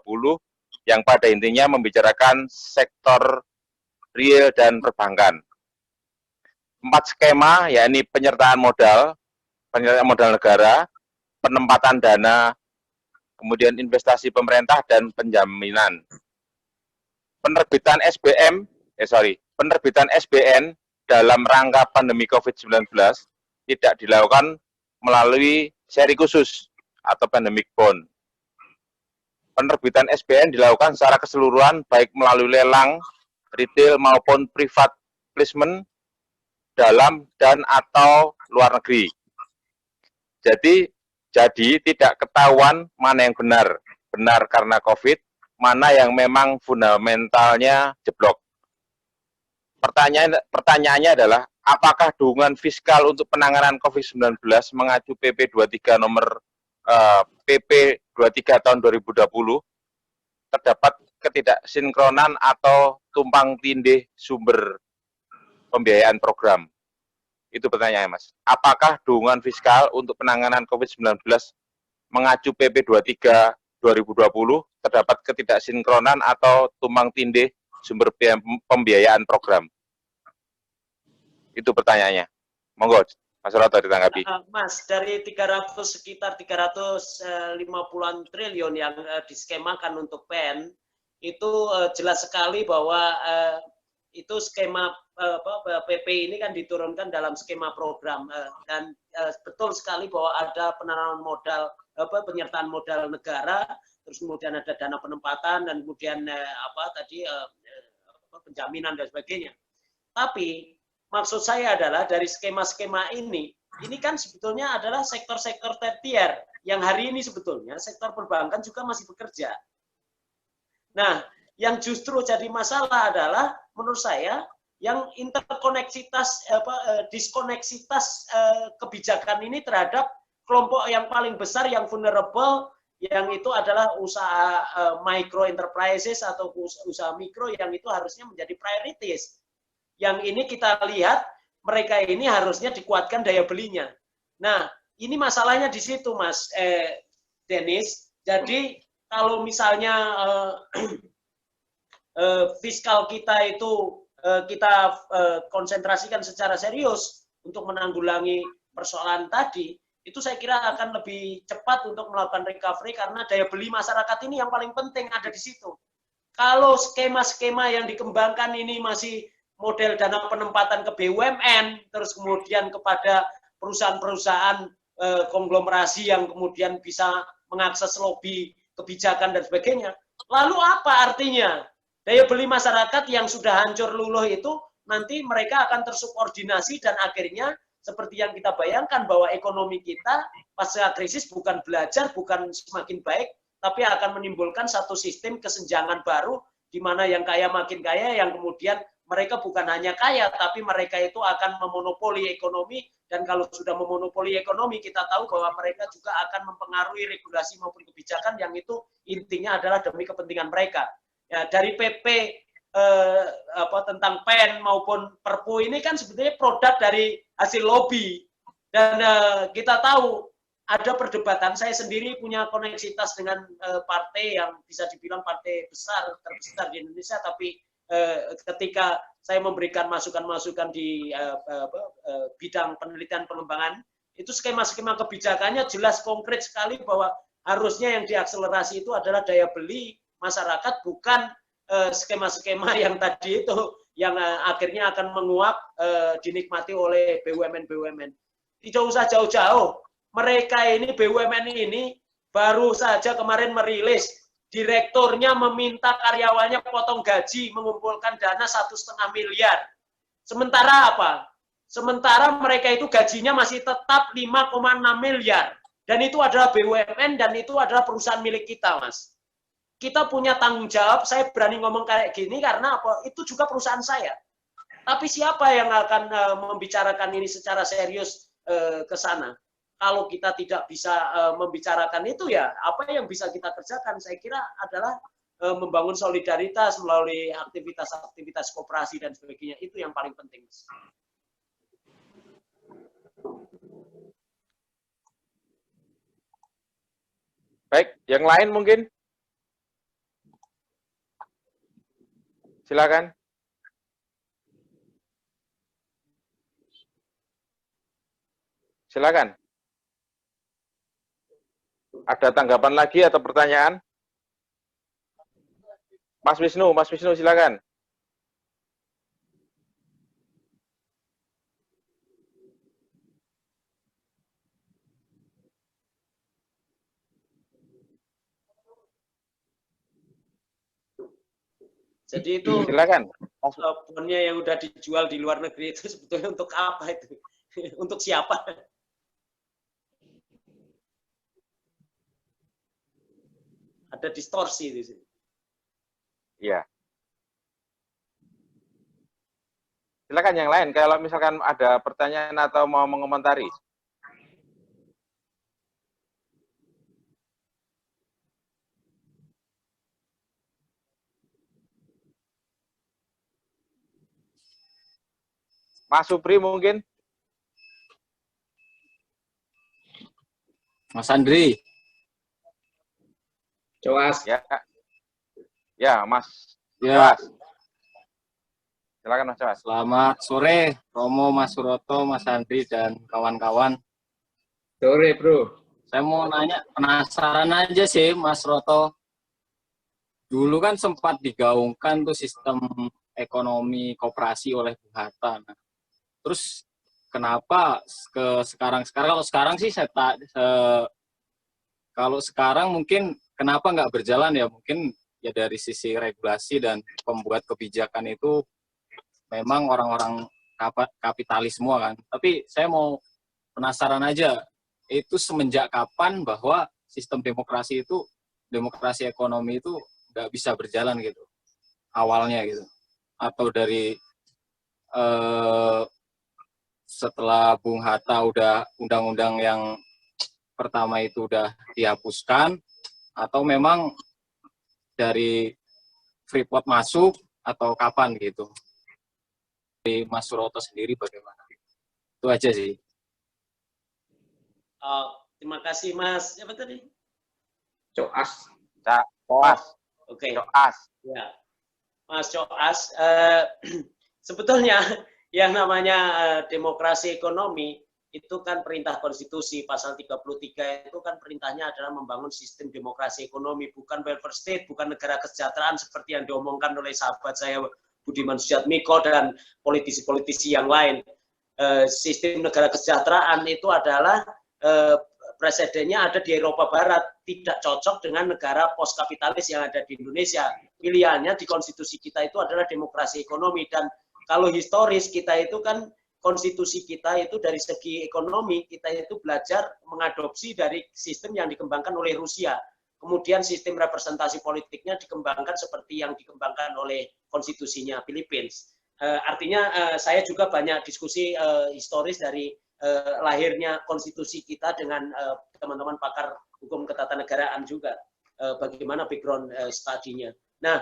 yang pada intinya membicarakan sektor real dan perbankan. 4 skema, yakni penyertaan modal negara, penempatan dana, kemudian investasi pemerintah dan penjaminan. Penerbitan SBN dalam rangka pandemi COVID-19 tidak dilakukan melalui seri khusus atau pandemic bond. Penerbitan SBN dilakukan secara keseluruhan baik melalui lelang, retail maupun private placement dalam dan atau luar negeri. Jadi tidak ketahuan mana yang benar karena COVID, mana yang memang fundamentalnya jeblok. Pertanyaannya adalah, apakah dukungan fiskal untuk penanganan COVID-19 mengacu PP 23 nomor PP 23 tahun 2020 terdapat ketidaksinkronan atau tumpang tindih sumber pembiayaan program? Itu pertanyaannya, Mas. Apakah dukungan fiskal untuk penanganan COVID-19 mengacu PP 23 2020 terdapat ketidaksinkronan atau tumpang tindih sumber pembiayaan program? Itu pertanyaannya. Monggo, Mas Suroto ditanggapi. Mas, dari sekitar 350-an triliun yang diskemakan untuk PEN, itu jelas sekali bahwa itu skema PP ini kan diturunkan dalam skema program dan betul sekali bahwa ada penanaman modal, penyertaan modal negara, terus kemudian ada dana penempatan dan kemudian penjaminan dan sebagainya. Tapi maksud saya adalah dari skema-skema ini kan sebetulnya adalah sektor-sektor tertier yang hari ini sebetulnya sektor perbankan juga masih bekerja. Nah, yang justru jadi masalah adalah menurut saya yang interkoneksitas diskoneksitas kebijakan ini terhadap kelompok yang paling besar yang vulnerable, yang itu adalah usaha micro enterprises atau usaha mikro yang itu harusnya menjadi priorities. Yang ini kita lihat mereka ini harusnya dikuatkan daya belinya. Nah, ini masalahnya di situ, Mas Denis. Jadi kalau misalnya fiskal kita itu kita konsentrasikan secara serius untuk menanggulangi persoalan tadi, itu saya kira akan lebih cepat untuk melakukan recovery karena daya beli masyarakat ini yang paling penting ada di situ. Kalau skema-skema yang dikembangkan ini masih model dana penempatan ke BUMN, terus kemudian kepada perusahaan-perusahaan konglomerasi yang kemudian bisa mengakses lobby kebijakan dan sebagainya, lalu apa artinya? Daya beli masyarakat yang sudah hancur luluh itu nanti mereka akan tersubordinasi dan akhirnya seperti yang kita bayangkan bahwa ekonomi kita pasca krisis bukan belajar, bukan semakin baik, tapi akan menimbulkan satu sistem kesenjangan baru di mana yang kaya makin kaya, yang kemudian mereka bukan hanya kaya, tapi mereka itu akan memonopoli ekonomi, dan kalau sudah memonopoli ekonomi, kita tahu bahwa mereka juga akan mempengaruhi regulasi maupun kebijakan yang itu intinya adalah demi kepentingan mereka. Ya, dari PP tentang PEN maupun Perpu ini kan sebetulnya produk dari hasil lobby, dan kita tahu ada perdebatan. Saya sendiri punya koneksitas dengan partai yang bisa dibilang partai terbesar di Indonesia, tapi ketika saya memberikan masukan-masukan di bidang penelitian pengembangan, itu skema-skema kebijakannya jelas konkret sekali bahwa harusnya yang diakselerasi itu adalah daya beli masyarakat, bukan skema-skema yang tadi itu yang akhirnya akan menguap dinikmati oleh BUMN-BUMN. Tidak usah jauh-jauh, mereka ini BUMN ini baru saja kemarin merilis direkturnya meminta karyawannya potong gaji, mengumpulkan dana 1,5 miliar. Sementara apa? Sementara mereka itu gajinya masih tetap 5,6 miliar. Dan itu adalah BUMN dan itu adalah perusahaan milik kita, Mas. Kita punya tanggung jawab, saya berani ngomong kayak gini karena apa? Itu juga perusahaan saya. Tapi siapa yang akan membicarakan ini secara serius ke sana? kalau kita tidak bisa membicarakan itu, ya apa yang bisa kita kerjakan? Saya kira adalah membangun solidaritas melalui aktivitas-aktivitas koperasi dan sebagainya. Itu yang paling penting. Baik, yang lain mungkin? Silakan. Silakan. Ada tanggapan lagi atau pertanyaan? Mas Wisnu silakan. Jadi itu silakan. Bonnya yang udah dijual di luar negeri itu sebetulnya untuk apa itu? Untuk siapa? Ada distorsi di sini. Iya. Silakan yang lain kalau misalkan ada pertanyaan atau mau mengomentari. Mas Supri mungkin? Mas Andri. Coas. Ya, Mas. Ya. Coas. Silakan Mas Coas. Selamat sore, Romo, Mas Suroto, Mas Andri, dan kawan-kawan. Sore, Bro. Saya mau nanya, penasaran aja sih, Mas Roto. Dulu kan sempat digaungkan tuh sistem ekonomi koperasi oleh Bung Hatta. Nah, terus kenapa kalau sekarang sih kalau sekarang mungkin kenapa nggak berjalan ya? Mungkin ya dari sisi regulasi dan pembuat kebijakan itu memang orang-orang kapitalis semua kan. Tapi saya mau penasaran aja, itu semenjak kapan bahwa sistem demokrasi ekonomi itu nggak bisa berjalan gitu awalnya gitu? Atau dari setelah Bung Hatta udah undang-undang yang pertama itu udah dihapuskan, atau memang dari Freeport masuk atau kapan gitu? Dari Mas Suroto sendiri bagaimana? Itu aja sih. Terima kasih Mas. Siapa tadi? Coas. Coas. Oke. Coas. Ya. Mas Coas, sebetulnya yang namanya demokrasi ekonomi itu kan perintah konstitusi pasal 33 itu kan perintahnya adalah membangun sistem demokrasi ekonomi, bukan welfare state, bukan negara kesejahteraan seperti yang diomongkan oleh sahabat saya Budiman Sujatmiko dan politisi-politisi yang lain. Sistem negara kesejahteraan itu adalah presidennya ada di Eropa Barat, tidak cocok dengan negara post kapitalis yang ada di Indonesia. Pilihannya di konstitusi kita itu adalah demokrasi ekonomi, dan kalau historis kita itu kan konstitusi kita itu dari segi ekonomi kita itu belajar mengadopsi dari sistem yang dikembangkan oleh Rusia. Kemudian sistem representasi politiknya dikembangkan seperti yang dikembangkan oleh konstitusinya Philippines. Artinya saya juga banyak diskusi historis dari lahirnya konstitusi kita dengan teman-teman pakar hukum ketatanegaraan juga. Bagaimana background studinya. Nah,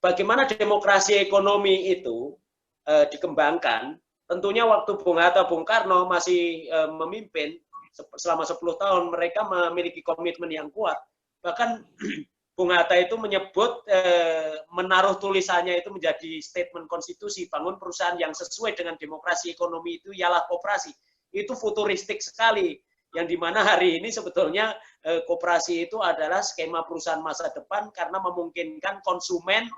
bagaimana demokrasi ekonomi itu dikembangkan? Tentunya waktu Bung Hatta, Bung Karno masih memimpin selama 10 tahun, mereka memiliki komitmen yang kuat. Bahkan Bung Hatta itu menyebut, menaruh tulisannya itu menjadi statement konstitusi, bangun perusahaan yang sesuai dengan demokrasi ekonomi itu ialah koperasi. Itu futuristik sekali, yang dimana hari ini sebetulnya koperasi itu adalah skema perusahaan masa depan karena memungkinkan konsumen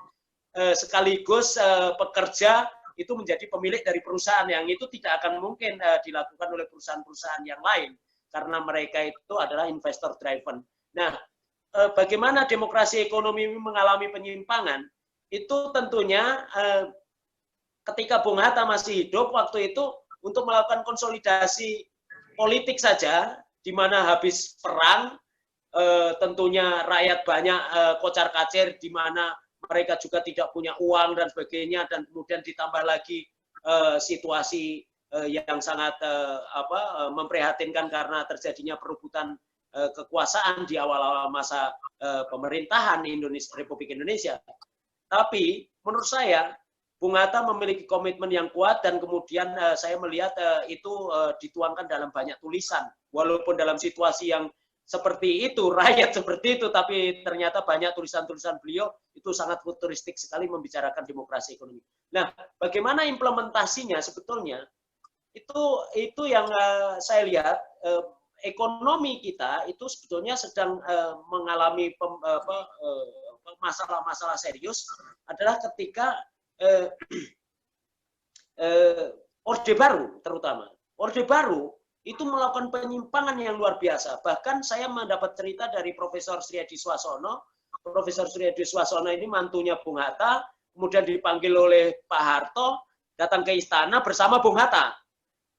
sekaligus pekerja itu menjadi pemilik dari perusahaan, yang itu tidak akan mungkin dilakukan oleh perusahaan-perusahaan yang lain karena mereka itu adalah investor driven. Nah, bagaimana demokrasi ekonomi mengalami penyimpangan? Itu tentunya ketika Bung Hatta masih hidup waktu itu untuk melakukan konsolidasi politik saja, di mana habis perang tentunya rakyat banyak kocar-kacir, di mana mereka juga tidak punya uang dan sebagainya, dan kemudian ditambah lagi situasi yang sangat memprihatinkan karena terjadinya perebutan kekuasaan di awal-awal masa pemerintahan Indonesia, Republik Indonesia. Tapi menurut saya Bung Hatta memiliki komitmen yang kuat dan kemudian saya melihat itu dituangkan dalam banyak tulisan. Walaupun dalam situasi yang seperti itu, rakyat seperti itu, tapi ternyata banyak tulisan-tulisan beliau itu sangat futuristik sekali membicarakan demokrasi ekonomi. Nah, bagaimana implementasinya sebetulnya itu yang saya lihat ekonomi kita itu sebetulnya sedang mengalami masalah-masalah serius adalah ketika Orde Baru terutama. Orde Baru itu melakukan penyimpangan yang luar biasa. Bahkan saya mendapat cerita dari Profesor Sriadi Swasono. Profesor Sriadi Swasono ini mantunya Bung Hatta, kemudian dipanggil oleh Pak Harto, datang ke istana bersama Bung Hatta.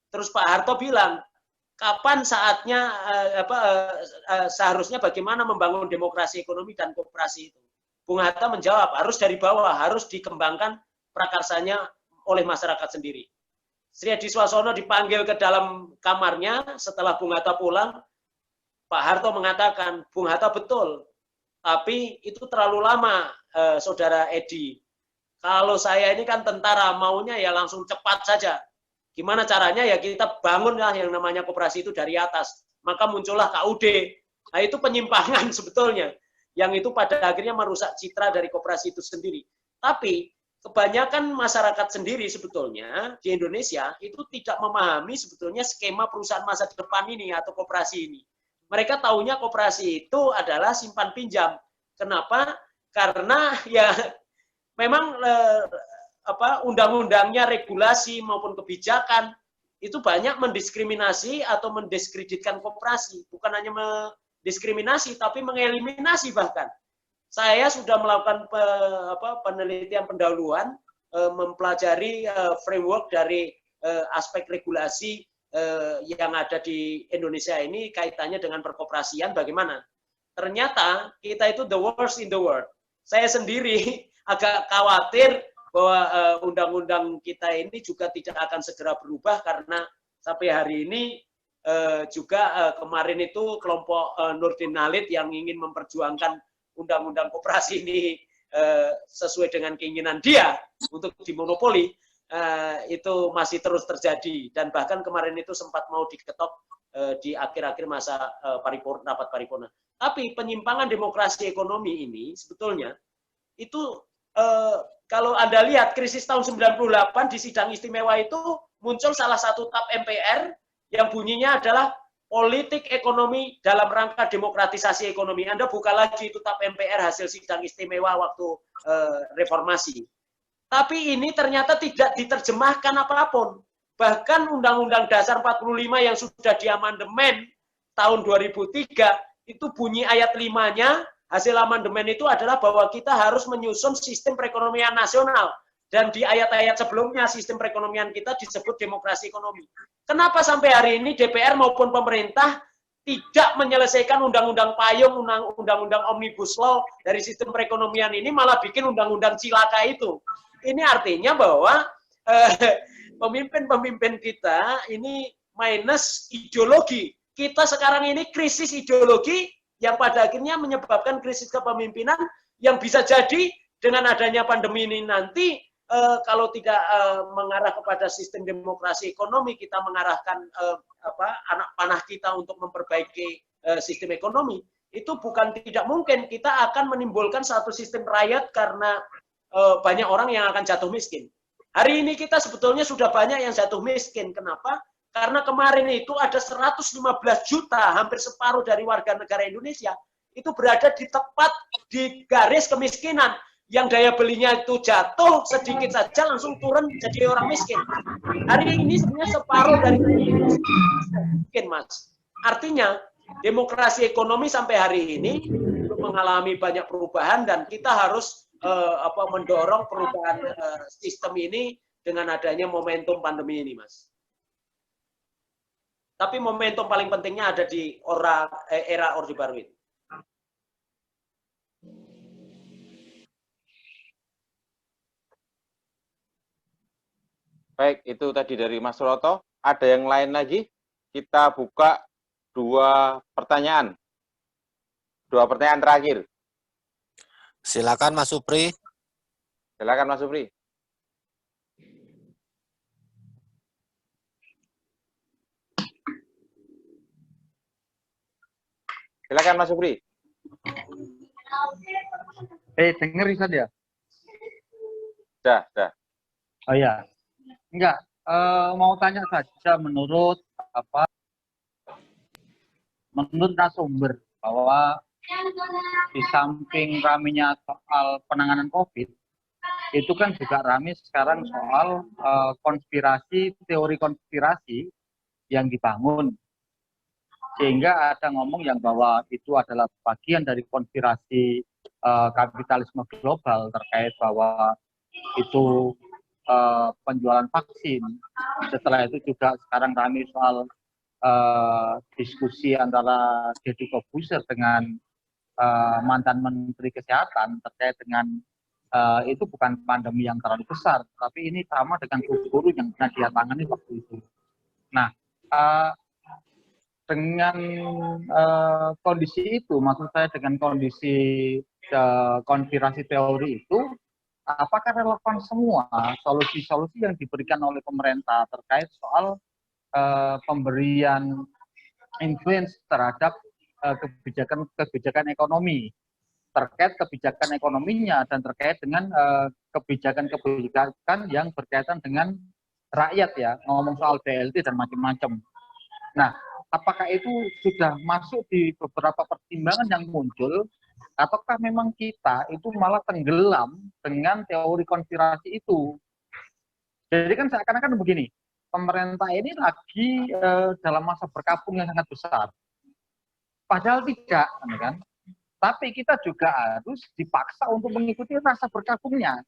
Terus Pak Harto bilang, kapan saatnya seharusnya bagaimana membangun demokrasi ekonomi dan koperasi itu. Bung Hatta menjawab, harus dari bawah, harus dikembangkan prakarsanya oleh masyarakat sendiri. Sriadi Swasono dipanggil ke dalam kamarnya setelah Bung Hatta pulang. Pak Harto mengatakan, Bung Hatta betul, tapi itu terlalu lama, Saudara Edi. Kalau saya ini kan tentara, maunya ya langsung cepat saja. Gimana caranya? Ya kita bangunlah yang namanya koperasi itu dari atas. Maka muncullah KUD. Nah itu penyimpangan sebetulnya. Yang itu pada akhirnya merusak citra dari koperasi itu sendiri. Tapi kebanyakan masyarakat sendiri sebetulnya di Indonesia itu tidak memahami sebetulnya skema perusahaan masa depan ini atau koperasi ini. Mereka taunya koperasi itu adalah simpan pinjam. Kenapa? Karena ya memang undang-undangnya, regulasi maupun kebijakan itu banyak mendiskriminasi atau mendiskreditkan koperasi. Bukan hanya mendiskriminasi, tapi mengeliminasi bahkan. Saya sudah melakukan penelitian pendahuluan, mempelajari framework dari aspek regulasi yang ada di Indonesia ini kaitannya dengan perkoperasian bagaimana. Ternyata kita itu the worst in the world. Saya sendiri agak khawatir bahwa undang-undang kita ini juga tidak akan segera berubah karena sampai hari ini juga kemarin itu kelompok Nurdin Halid yang ingin memperjuangkan undang-undang koperasi ini sesuai dengan keinginan dia untuk dimonopoli, itu masih terus terjadi dan bahkan kemarin itu sempat mau diketok di akhir-akhir masa rapat paripurna. Tapi penyimpangan demokrasi ekonomi ini sebetulnya itu kalau Anda lihat krisis tahun 98 di sidang istimewa itu muncul salah satu tab MPR yang bunyinya adalah politik ekonomi dalam rangka demokratisasi ekonomi. Anda buka lagi itu tab MPR hasil sidang istimewa waktu reformasi. Tapi ini ternyata tidak diterjemahkan apapun. Bahkan Undang-Undang Dasar 45 yang sudah diamandemen tahun 2003 itu bunyi ayat 5-nya hasil amandemen itu adalah bahwa kita harus menyusun sistem perekonomian nasional. Dan di ayat-ayat sebelumnya sistem perekonomian kita disebut demokrasi ekonomi. Kenapa sampai hari ini DPR maupun pemerintah tidak menyelesaikan undang-undang payung, undang-undang omnibus law dari sistem perekonomian ini, malah bikin undang-undang cilaka itu. Ini artinya bahwa pemimpin-pemimpin kita ini minus ideologi. Kita sekarang ini krisis ideologi yang pada akhirnya menyebabkan krisis kepemimpinan yang bisa jadi dengan adanya pandemi ini nanti kalau tidak mengarah kepada sistem demokrasi ekonomi, kita mengarahkan anak panah kita untuk memperbaiki sistem ekonomi, itu bukan tidak mungkin kita akan menimbulkan satu sistem rakyat karena banyak orang yang akan jatuh miskin. Hari ini kita sebetulnya sudah banyak yang jatuh miskin. Kenapa? Karena kemarin itu ada 115 juta, hampir separuh dari warga negara Indonesia, itu berada di tepat di garis kemiskinan. Yang daya belinya itu jatuh sedikit saja langsung turun jadi orang miskin. Hari ini sebenarnya separuh dari miskin, Mas. Artinya demokrasi ekonomi sampai hari ini mengalami banyak perubahan dan kita harus mendorong perubahan sistem ini dengan adanya momentum pandemi ini, Mas. Tapi momentum paling pentingnya ada di era Orde Baru ini. Baik, itu tadi dari Mas Suroto. Ada yang lain lagi? Kita buka 2 pertanyaan. 2 pertanyaan terakhir. Silakan Mas Supri. Silakan Mas Supri. Silakan Mas Supri. Denger Rizad ya? Dah. Oh ya. Enggak, mau tanya saja menurut narasumber bahwa di samping ramenya soal penanganan COVID, itu kan juga rame sekarang soal teori konspirasi yang dibangun. Sehingga ada ngomong yang bahwa itu adalah bagian dari konspirasi kapitalisme global terkait bahwa itu penjualan vaksin. Setelah itu juga sekarang rame soal diskusi antara Deddy Corbuzier dengan mantan Menteri Kesehatan terkait dengan itu bukan pandemi yang terlalu besar, tapi ini sama dengan guru yang pernah dia tangani waktu itu. Nah, dengan kondisi itu, maksud saya dengan kondisi konspirasi teori itu, apakah relevan semua solusi-solusi yang diberikan oleh pemerintah terkait soal pemberian influence terhadap kebijakan ekonomi, terkait kebijakan ekonominya dan terkait dengan kebijakan yang berkaitan dengan rakyat ya, ngomong soal BLT dan macam-macam. Nah, apakah itu sudah masuk di beberapa pertimbangan yang muncul, ataukah memang kita itu malah tenggelam dengan teori konspirasi itu? Jadi kan seakan-akan begini, pemerintah ini lagi dalam masa berkabung yang sangat besar. Padahal tidak, kan? Tapi kita juga harus dipaksa untuk mengikuti rasa berkabungnya.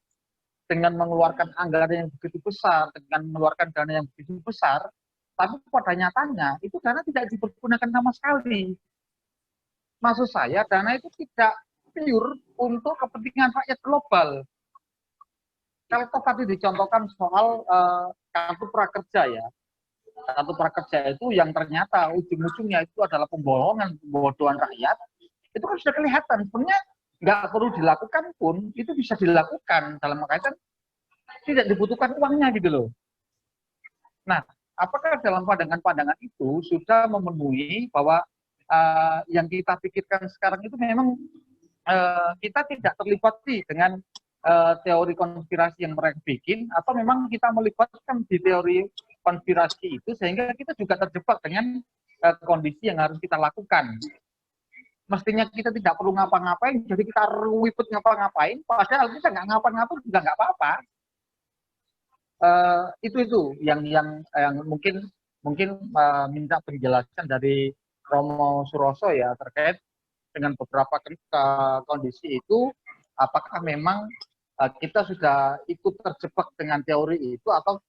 Dengan mengeluarkan anggaran yang begitu besar, dengan mengeluarkan dana yang begitu besar, tapi pada nyatanya itu dana tidak dipergunakan sama sekali. Maksud saya, dana itu tidak pure untuk kepentingan rakyat global. Kalau tadi dicontohkan soal kartu prakerja ya, kartu prakerja itu yang ternyata ujung-ujungnya itu adalah pembohongan rakyat, itu kan sudah kelihatan. Sebenarnya nggak perlu dilakukan pun, itu bisa dilakukan dalam kaitan tidak dibutuhkan uangnya gitu loh. Nah, apakah dalam pandangan-pandangan itu sudah memenuhi bahwa yang kita pikirkan sekarang itu memang kita tidak terlibat dengan teori konspirasi yang mereka bikin, atau memang kita melibatkan di teori konspirasi itu sehingga kita juga terjebak dengan kondisi yang harus kita lakukan. Mestinya kita tidak perlu ngapa-ngapain, jadi kita ribut ngapa-ngapain, padahal kita nggak ngapa-ngapain juga nggak apa-apa. Itu yang mungkin minta penjelasan dari Romo Suroso ya terkait dengan beberapa kondisi itu, apakah memang kita sudah ikut terjebak dengan teori itu atau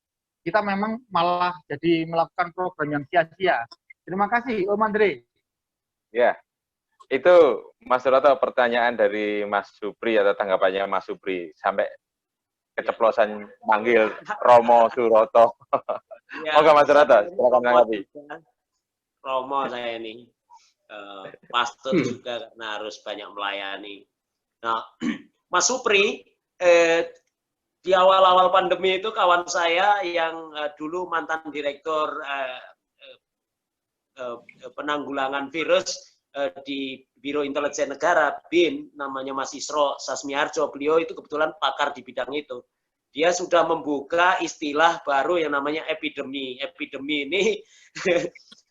kita memang malah jadi melakukan program yang sia-sia. Terima kasih, Om Andre. Ya, itu Mas Suroto pertanyaan dari Mas Supri atau tanggapannya Mas Supri sampai keceplosan manggil Romo Suroto. Ya, Oke Mas Suroto, silakan menanggapi. Romo saya ini pastor juga karena harus banyak melayani. Nah, Mas Supri, di awal-awal pandemi itu kawan saya yang dulu mantan direktur penanggulangan virus di Biro Intelijen Negara, BIN, namanya Mas Isro Sasmiarjo, beliau itu kebetulan pakar di bidang itu. Dia sudah membuka istilah baru yang namanya epidemi. Epidemi ini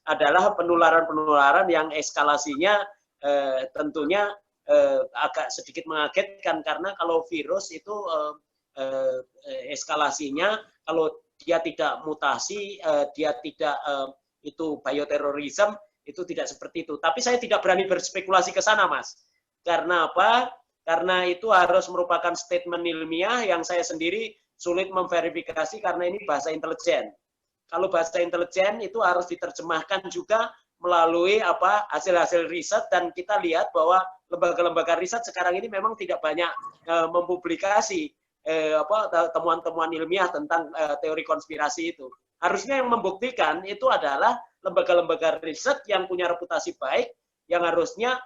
adalah penularan-penularan yang eskalasinya tentunya agak sedikit mengagetkan, karena kalau virus itu eskalasinya, kalau dia tidak mutasi, dia tidak itu bioterorisme, itu tidak seperti itu. Tapi saya tidak berani berspekulasi ke sana, Mas. Karena apa? Karena itu harus merupakan statement ilmiah yang saya sendiri sulit memverifikasi karena ini bahasa intelijen. Kalau bahasa intelijen itu harus diterjemahkan juga melalui hasil-hasil riset, dan kita lihat bahwa lembaga-lembaga riset sekarang ini memang tidak banyak mempublikasi temuan-temuan ilmiah tentang teori konspirasi itu. Harusnya yang membuktikan itu adalah lembaga-lembaga riset yang punya reputasi baik, yang harusnya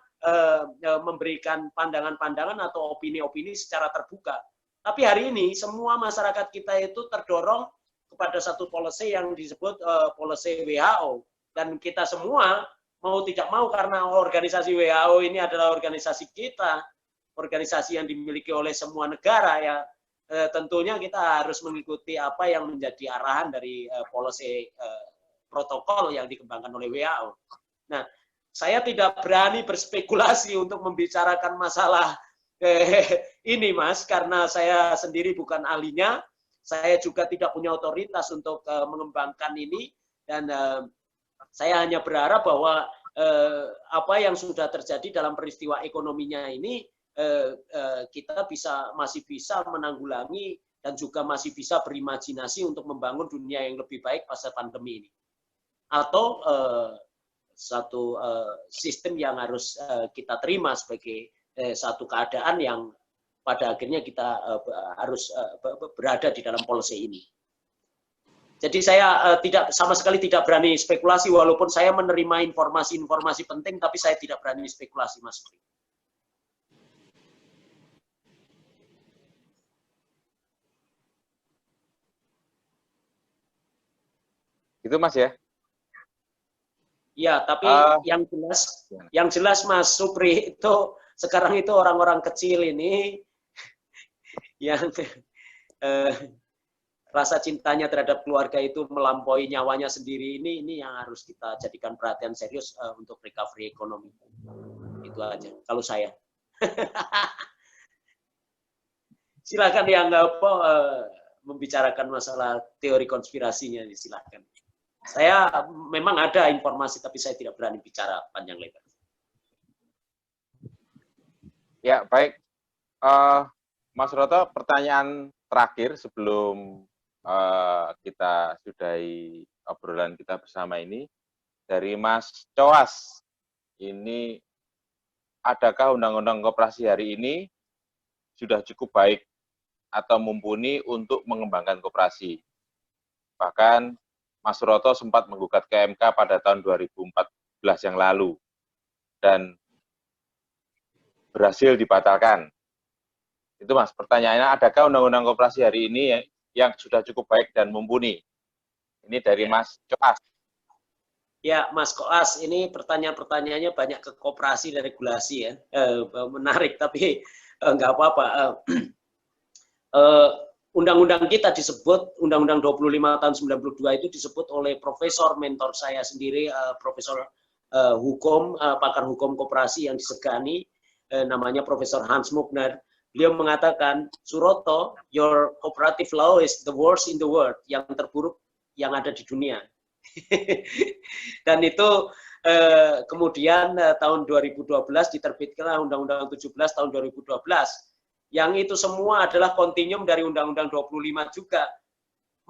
memberikan pandangan-pandangan atau opini-opini secara terbuka. Tapi hari ini semua masyarakat kita itu terdorong kepada satu policy yang disebut policy WHO, dan kita semua mau tidak mau karena organisasi WHO ini adalah organisasi kita, organisasi yang dimiliki oleh semua negara ya. Tentunya kita harus mengikuti apa yang menjadi arahan dari policy protokol yang dikembangkan oleh WHO. Nah, saya tidak berani berspekulasi untuk membicarakan masalah ini, Mas, karena saya sendiri bukan ahlinya. Saya juga tidak punya otoritas untuk mengembangkan ini, dan saya hanya berharap bahwa apa yang sudah terjadi dalam peristiwa ekonominya ini kita masih bisa menanggulangi dan juga masih bisa berimajinasi untuk membangun dunia yang lebih baik pasca pandemi ini. Atau satu sistem yang harus kita terima sebagai satu keadaan yang pada akhirnya kita harus berada di dalam policy ini. Jadi saya sama sekali tidak berani spekulasi, walaupun saya menerima informasi-informasi penting, tapi saya tidak berani spekulasi, Mas. Itu Mas ya? Ya, tapi yang jelas Mas Supri itu sekarang itu orang-orang kecil ini yang rasa cintanya terhadap keluarga itu melampaui nyawanya sendiri, ini yang harus kita jadikan perhatian serius untuk recovery ekonomi. Itu aja kalau saya. Silakan yang membicarakan masalah teori konspirasinya, silakan. Saya memang ada informasi, tapi saya tidak berani bicara panjang lebar. Ya, baik. Mas Roto, pertanyaan terakhir sebelum kita sudahi obrolan kita bersama ini. Dari Mas Coas, ini adakah undang-undang koperasi hari ini sudah cukup baik atau mumpuni untuk mengembangkan koperasi? Bahkan Mas Roto sempat menggugat ke MK pada tahun 2014 yang lalu dan berhasil dibatalkan. Itu Mas, pertanyaannya, adakah undang-undang koperasi hari ini yang sudah cukup baik dan mumpuni? Ini dari Mas Coas. Ya, Mas Koas, ini pertanyaan-pertanyaannya banyak ke koperasi dan regulasi ya. Menarik, tapi nggak apa-apa. Undang-undang kita disebut, Undang-Undang 25 tahun 92 itu disebut oleh profesor mentor saya sendiri, profesor hukum, pakar hukum koperasi yang disegani, namanya Profesor Hans Muckner. Beliau mengatakan, Suroto, your cooperative law is the worst in the world, yang terburuk yang ada di dunia. Dan itu kemudian tahun 2012 diterbitkanlah Undang-Undang 17 tahun 2012. Yang itu semua adalah kontinum dari Undang-Undang 25 juga.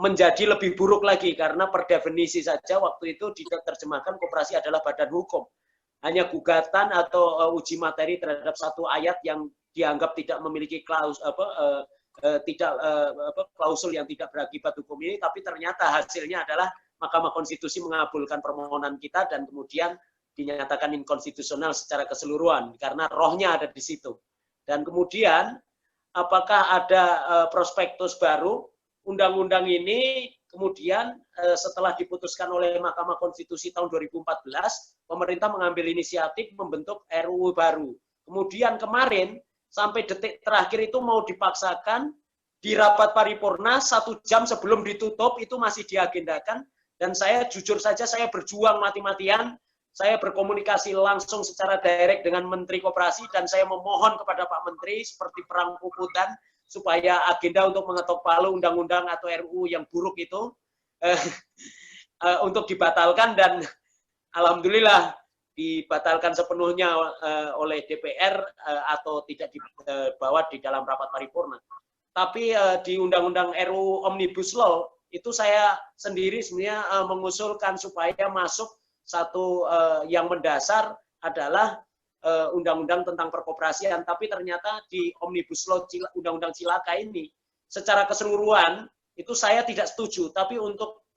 Menjadi lebih buruk lagi, karena per definisi saja waktu itu diterjemahkan koperasi adalah badan hukum. Hanya gugatan atau uji materi terhadap satu ayat yang dianggap tidak memiliki klausul yang tidak berakibat hukum ini, tapi ternyata hasilnya adalah Mahkamah Konstitusi mengabulkan permohonan kita dan kemudian dinyatakan inkonstitusional secara keseluruhan karena rohnya ada di situ. Dan kemudian apakah ada prospektus baru? Undang-undang ini kemudian setelah diputuskan oleh Mahkamah Konstitusi tahun 2014, pemerintah mengambil inisiatif membentuk RUU baru. Kemudian kemarin sampai detik terakhir itu mau dipaksakan di rapat paripurna 1 jam sebelum ditutup itu masih diagendakan, dan saya jujur saja saya berjuang mati-matian, saya berkomunikasi langsung secara direct dengan Menteri Koperasi dan saya memohon kepada Pak Menteri seperti perang puputan supaya agenda untuk mengetok palu undang-undang atau RUU yang buruk itu untuk dibatalkan, dan alhamdulillah dibatalkan sepenuhnya oleh DPR atau tidak dibawa di dalam rapat paripurna. Tapi di Undang-Undang RUU Omnibus Law itu saya sendiri sebenarnya mengusulkan supaya masuk satu yang mendasar adalah undang-undang tentang perkoperasian, tapi ternyata di Omnibus Law Undang-Undang Cilaka ini secara keseluruhan itu saya tidak setuju, tapi untuk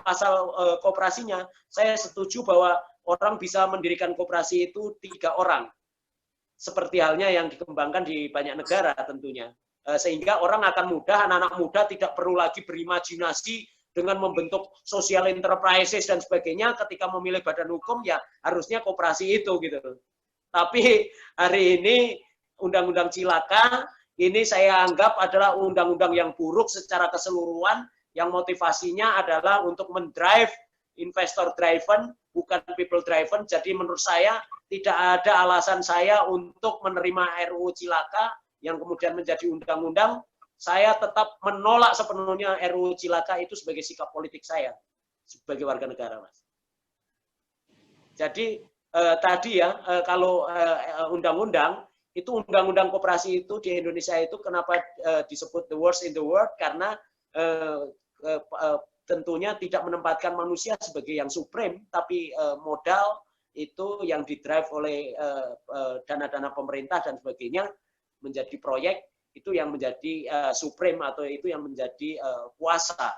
pasal koperasinya saya setuju bahwa orang bisa mendirikan koperasi itu 3 orang. Seperti halnya yang dikembangkan di banyak negara tentunya. Sehingga orang akan mudah, anak-anak muda tidak perlu lagi berimajinasi dengan membentuk social enterprises dan sebagainya. Ketika memilih badan hukum ya harusnya koperasi itu gitu. Tapi hari ini Undang-Undang Cilaka ini saya anggap adalah undang-undang yang buruk secara keseluruhan, yang motivasinya adalah untuk mendrive investor driven, bukan people driven. Jadi menurut saya tidak ada alasan saya untuk menerima RUU Cilaka yang kemudian menjadi undang-undang. Saya tetap menolak sepenuhnya RUU Cilaka itu sebagai sikap politik saya sebagai warga negara, Mas. Jadi tadi ya kalau undang-undang itu undang-undang koperasi itu di Indonesia itu kenapa disebut the worst in the world, karena tentunya tidak menempatkan manusia sebagai yang supreme, tapi modal itu yang didrive oleh dana-dana pemerintah dan sebagainya menjadi proyek, itu yang menjadi supreme atau itu yang menjadi kuasa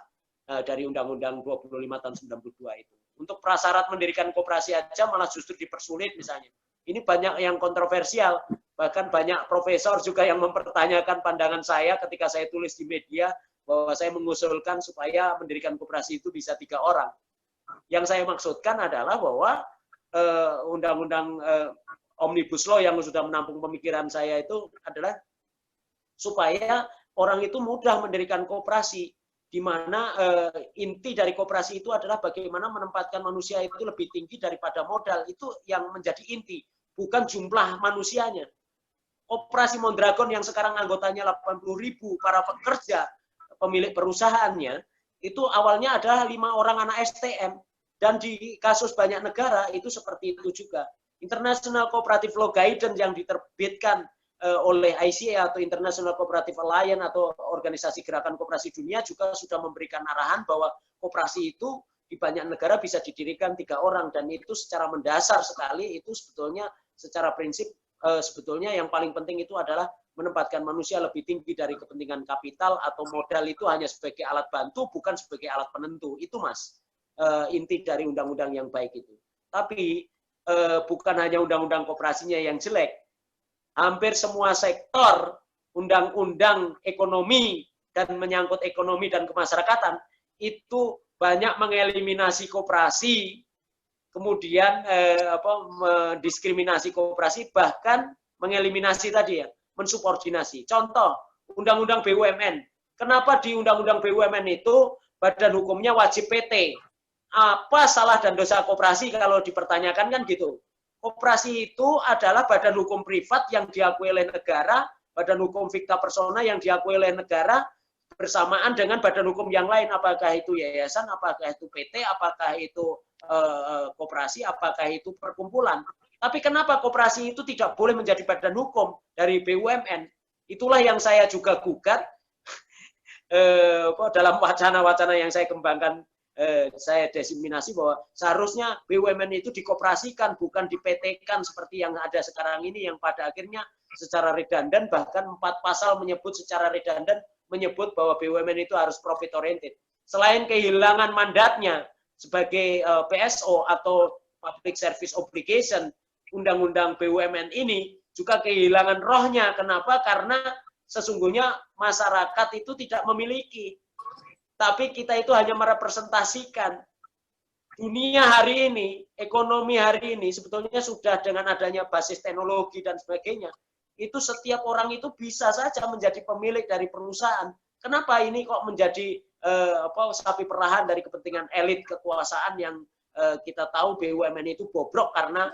dari Undang-Undang 25 tahun 92 itu. Untuk prasyarat mendirikan koperasi aja malah justru dipersulit misalnya. Ini banyak yang kontroversial, bahkan banyak profesor juga yang mempertanyakan pandangan saya ketika saya tulis di media bahwa saya mengusulkan supaya mendirikan koperasi itu bisa 3 orang. Yang saya maksudkan adalah bahwa undang-undang Omnibus Law yang sudah menampung pemikiran saya itu adalah supaya orang itu mudah mendirikan koperasi, di mana inti dari koperasi itu adalah bagaimana menempatkan manusia itu lebih tinggi daripada modal. Itu yang menjadi inti, bukan jumlah manusianya. Koperasi Mondragon yang sekarang anggotanya 80.000, para pekerja, pemilik perusahaannya, itu awalnya adalah 5 orang anak STM. Dan di kasus banyak negara itu seperti itu juga. International Cooperative Law Guidance yang diterbitkan oleh ICA atau International Cooperative Alliance atau Organisasi Gerakan Koperasi Dunia juga sudah memberikan arahan bahwa koperasi itu di banyak negara bisa didirikan 3 orang, dan itu secara mendasar sekali. Itu sebetulnya secara prinsip sebetulnya yang paling penting itu adalah menempatkan manusia lebih tinggi dari kepentingan kapital atau modal itu hanya sebagai alat bantu, bukan sebagai alat penentu. Itu Mas, inti dari undang-undang yang baik itu. Tapi bukan hanya undang-undang koperasinya yang jelek. Hampir semua sektor undang-undang ekonomi dan menyangkut ekonomi dan kemasyarakatan itu banyak mengeliminasi koperasi, kemudian mendiskriminasi koperasi, bahkan mengeliminasi tadi ya, mensubordinasi. Contoh, Undang-Undang BUMN. Kenapa di Undang-Undang BUMN itu badan hukumnya wajib PT? Apa salah dan dosa koperasi kalau dipertanyakan kan gitu. Koperasi itu adalah badan hukum privat yang diakui oleh negara, badan hukum ficta persona yang diakui oleh negara, bersamaan dengan badan hukum yang lain, apakah itu yayasan, apakah itu PT, apakah itu koperasi, apakah itu perkumpulan. Tapi kenapa koperasi itu tidak boleh menjadi badan hukum dari BUMN? Itulah yang saya juga gugat dalam wacana-wacana yang saya kembangkan, saya diseminasi bahwa seharusnya BUMN itu dikoperasikan, bukan di-PT-kan seperti yang ada sekarang ini, yang pada akhirnya secara redundan, bahkan 4 pasal menyebut secara redundan, menyebut bahwa BUMN itu harus profit oriented. Selain kehilangan mandatnya sebagai PSO atau Public Service Obligation, Undang-Undang BUMN ini juga kehilangan rohnya. Kenapa? Karena sesungguhnya masyarakat itu tidak memiliki. Tapi kita itu hanya merepresentasikan. Dunia hari ini, ekonomi hari ini, sebetulnya sudah dengan adanya basis teknologi dan sebagainya, itu setiap orang itu bisa saja menjadi pemilik dari perusahaan. Kenapa ini kok menjadi sapi perahan dari kepentingan elit kekuasaan yang kita tahu BUMN itu bobrok karena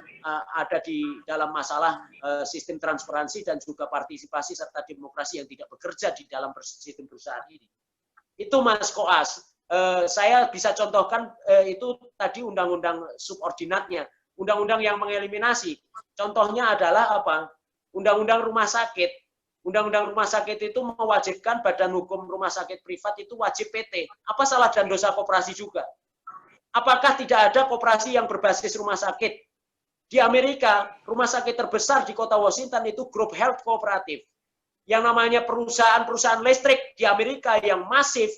ada di dalam masalah sistem transparansi dan juga partisipasi serta demokrasi yang tidak bekerja di dalam sistem perusahaan ini. Itu Mas Koas. Saya bisa contohkan itu tadi undang-undang subordinatnya, undang-undang yang mengeliminasi. Contohnya adalah apa? Undang-undang rumah sakit. Undang-undang rumah sakit itu mewajibkan badan hukum rumah sakit privat itu wajib PT. Apa salah dan dosa koperasi juga? Apakah tidak ada koperasi yang berbasis rumah sakit? Di Amerika, rumah sakit terbesar di kota Washington itu Group Health Cooperative. yang namanya perusahaan-perusahaan listrik di Amerika yang masif,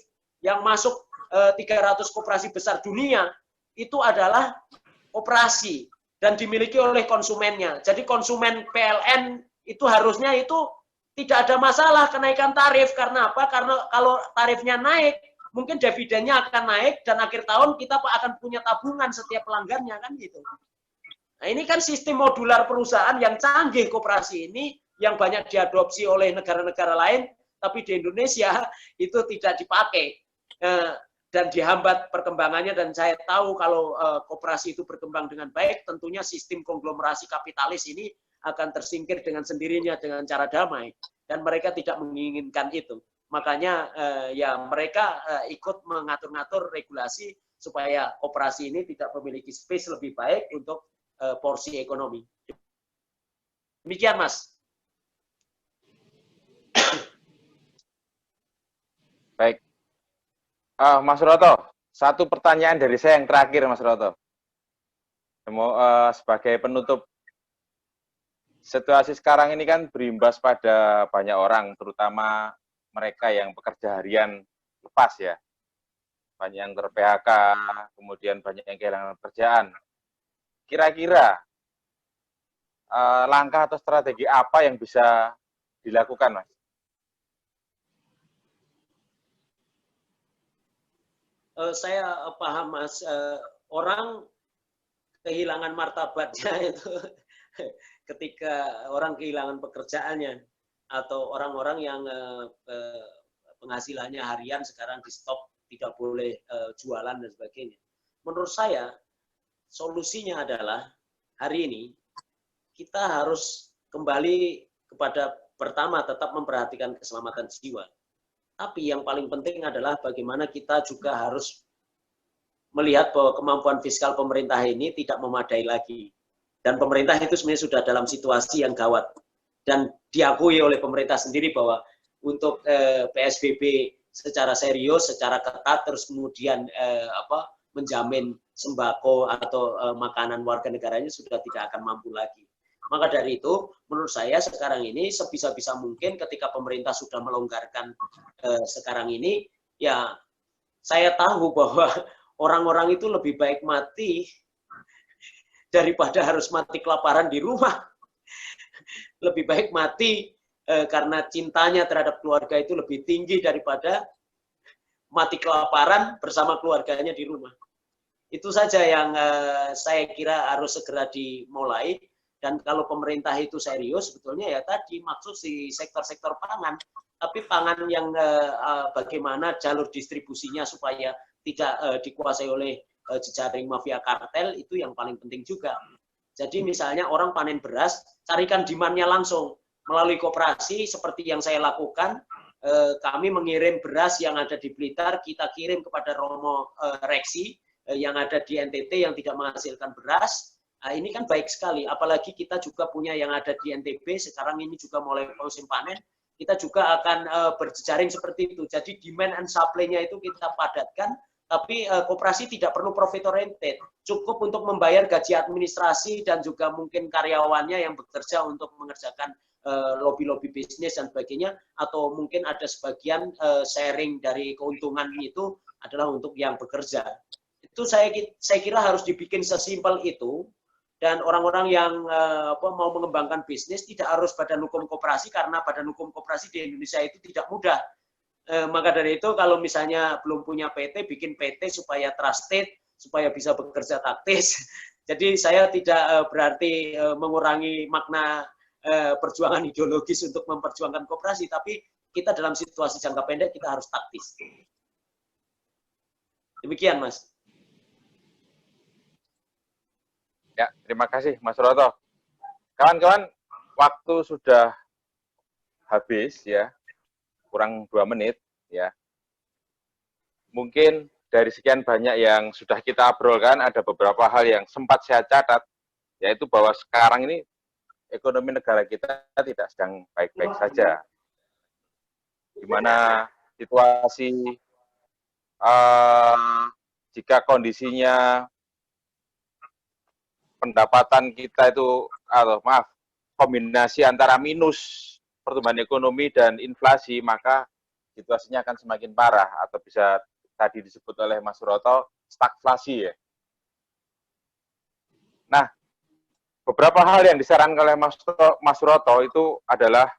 yang masuk 300 koperasi besar dunia, itu adalah koperasi dan dimiliki oleh konsumennya. Jadi konsumen PLN itu harusnya itu tidak ada masalah kenaikan tarif. Karena apa? Karena kalau tarifnya naik, mungkin dividennya akan naik dan akhir tahun kita akan punya tabungan setiap pelanggannya kan gitu. Nah, ini kan sistem modular perusahaan yang canggih koperasi ini yang banyak diadopsi oleh negara-negara lain, tapi di Indonesia itu tidak dipakai dan dihambat perkembangannya. Dan saya tahu kalau koperasi itu berkembang dengan baik, tentunya sistem konglomerasi kapitalis ini akan tersingkir dengan sendirinya dengan cara damai, dan mereka tidak menginginkan itu. Makanya ya mereka ikut mengatur-ngatur regulasi supaya koperasi ini tidak memiliki space lebih baik untuk porsi ekonomi. Demikian, Mas. Baik. Mas Roto, satu pertanyaan dari saya yang terakhir, Mas Roto. Sebagai penutup, situasi sekarang ini kan berimbas pada banyak orang, terutama mereka yang pekerja harian lepas ya. Banyak yang ter-PHK, kemudian banyak yang kehilangan pekerjaan. Kira-kira langkah atau strategi apa yang bisa dilakukan, Mas? Saya paham, Mas. Orang kehilangan martabatnya itu ketika orang kehilangan pekerjaannya, atau orang-orang yang penghasilannya harian sekarang di stop, tidak boleh jualan dan sebagainya. Menurut saya solusinya adalah hari ini kita harus kembali kepada pertama tetap memperhatikan keselamatan jiwa. Tapi yang paling penting adalah bagaimana kita juga harus melihat bahwa kemampuan fiskal pemerintah ini tidak memadai lagi. Dan pemerintah itu sebenarnya sudah dalam situasi yang gawat. Dan diakui oleh pemerintah sendiri bahwa untuk PSBB secara serius, secara ketat, terus kemudian menjamin sembako atau makanan warga negaranya sudah tidak akan mampu lagi. Maka dari itu, menurut saya sekarang ini sebisa-bisa mungkin ketika pemerintah sudah melonggarkan sekarang ini, ya saya tahu bahwa orang-orang itu lebih baik mati daripada harus mati kelaparan di rumah. Lebih baik mati karena cintanya terhadap keluarga itu lebih tinggi daripada mati kelaparan bersama keluarganya di rumah. Itu saja yang saya kira harus segera dimulai. Dan kalau pemerintah itu serius, sebetulnya ya tadi maksud si sektor-sektor pangan, tapi pangan yang bagaimana jalur distribusinya supaya tidak dikuasai oleh jejaring mafia kartel, itu yang paling penting juga. Jadi misalnya orang panen beras, carikan demand-nya langsung melalui koperasi seperti yang saya lakukan. Kami mengirim beras yang ada di Blitar, kita kirim kepada Romo Reksi yang ada di NTT yang tidak menghasilkan beras. Nah, ini kan baik sekali, apalagi kita juga punya yang ada di NTB, sekarang ini juga mulai musim panen, kita juga akan berjejaring seperti itu. Jadi demand and supply-nya itu kita padatkan, tapi koperasi tidak perlu profit oriented, cukup untuk membayar gaji administrasi dan juga mungkin karyawannya yang bekerja untuk mengerjakan lobby-lobby bisnis dan sebagainya, atau mungkin ada sebagian sharing dari keuntungan itu adalah untuk yang bekerja. Itu saya kira harus dibikin sesimpel itu. Dan orang-orang yang mau mengembangkan bisnis tidak harus badan hukum koperasi, karena badan hukum koperasi di Indonesia itu tidak mudah. Maka dari itu kalau misalnya belum punya PT, bikin PT supaya trusted, supaya bisa bekerja taktis. Jadi saya tidak berarti mengurangi makna perjuangan ideologis untuk memperjuangkan koperasi, tapi kita dalam situasi jangka pendek kita harus taktis. Demikian, Mas. Ya, terima kasih Mas Roto. Kawan-kawan, waktu sudah habis ya, kurang 2 menit ya. Mungkin dari sekian banyak yang sudah kita obrolkan, ada beberapa hal yang sempat saya catat, yaitu bahwa sekarang ini ekonomi negara kita tidak sedang baik-baik saja. Di mana situasi jika kondisinya pendapatan kita itu, kombinasi antara minus pertumbuhan ekonomi dan inflasi, maka situasinya akan semakin parah atau bisa tadi disebut oleh Mas Suroto stagflasi ya. Nah, beberapa hal yang disarankan oleh Mas Suroto itu adalah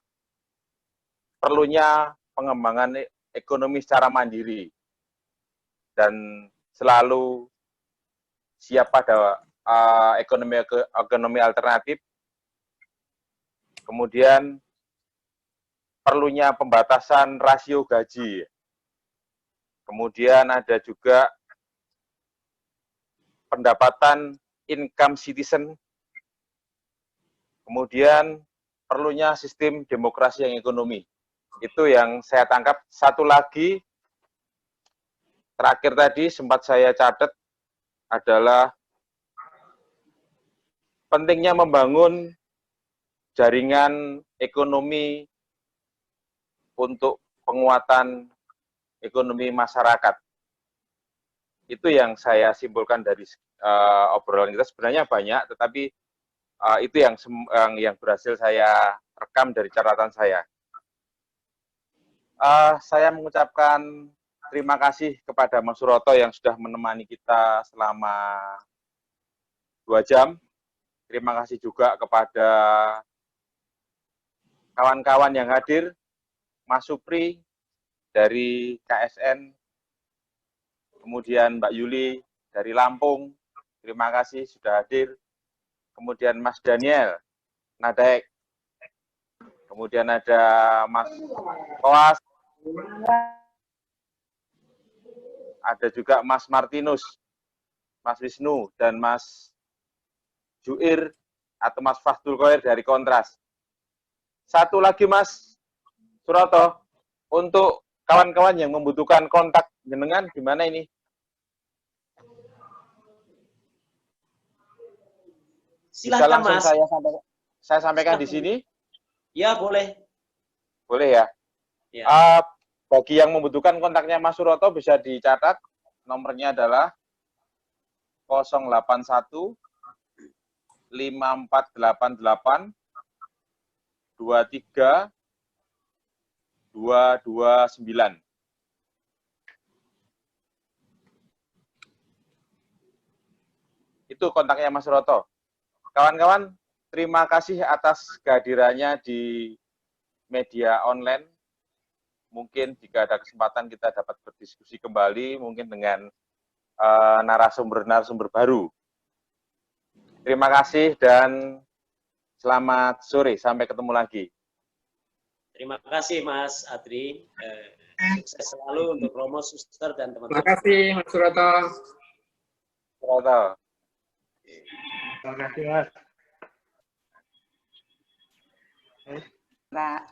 perlunya pengembangan ekonomi secara mandiri dan selalu siap pada ekonomi alternatif. Kemudian perlunya pembatasan rasio gaji. Kemudian ada juga pendapatan income citizen. Kemudian perlunya sistem demokrasi yang ekonomi. Itu yang saya tangkap. Satu lagi, terakhir tadi sempat saya catat adalah pentingnya membangun jaringan ekonomi untuk penguatan ekonomi masyarakat. Itu yang saya simpulkan dari obrolan kita. Sebenarnya banyak, tetapi itu yang berhasil saya rekam dari catatan saya. Saya mengucapkan terima kasih kepada Mas Suroto yang sudah menemani kita selama 2 jam. Terima kasih juga kepada kawan-kawan yang hadir, Mas Supri dari KSN, kemudian Mbak Yuli dari Lampung, terima kasih sudah hadir, kemudian Mas Daniel Nadaek, kemudian ada Mas Koas, ada juga Mas Martinus, Mas Wisnu, dan Mas Juir atau Mas Fahdul Qoir dari Kontras. Satu lagi Mas Suroto, untuk kawan-kawan yang membutuhkan kontak jenengan gimana ini? Silakan Bisa langsung Mas. saya sampaikan di sini? Ya, boleh. Boleh ya? Ya. Bagi yang membutuhkan kontaknya Mas Suroto bisa dicatat, nomornya adalah 081 5488 23 229. Itu kontaknya Mas Suroto. Kawan-kawan, terima kasih atas kehadirannya di media online. Mungkin jika ada kesempatan kita dapat berdiskusi kembali, mungkin dengan narasumber-narasumber baru. Terima kasih dan selamat sore. Sampai ketemu lagi. Terima kasih Mas Adri. Sukses selalu untuk Romo, Suster, dan teman-teman. Terima kasih Mas Suroto. Suroto. Terima kasih Mas. Pak.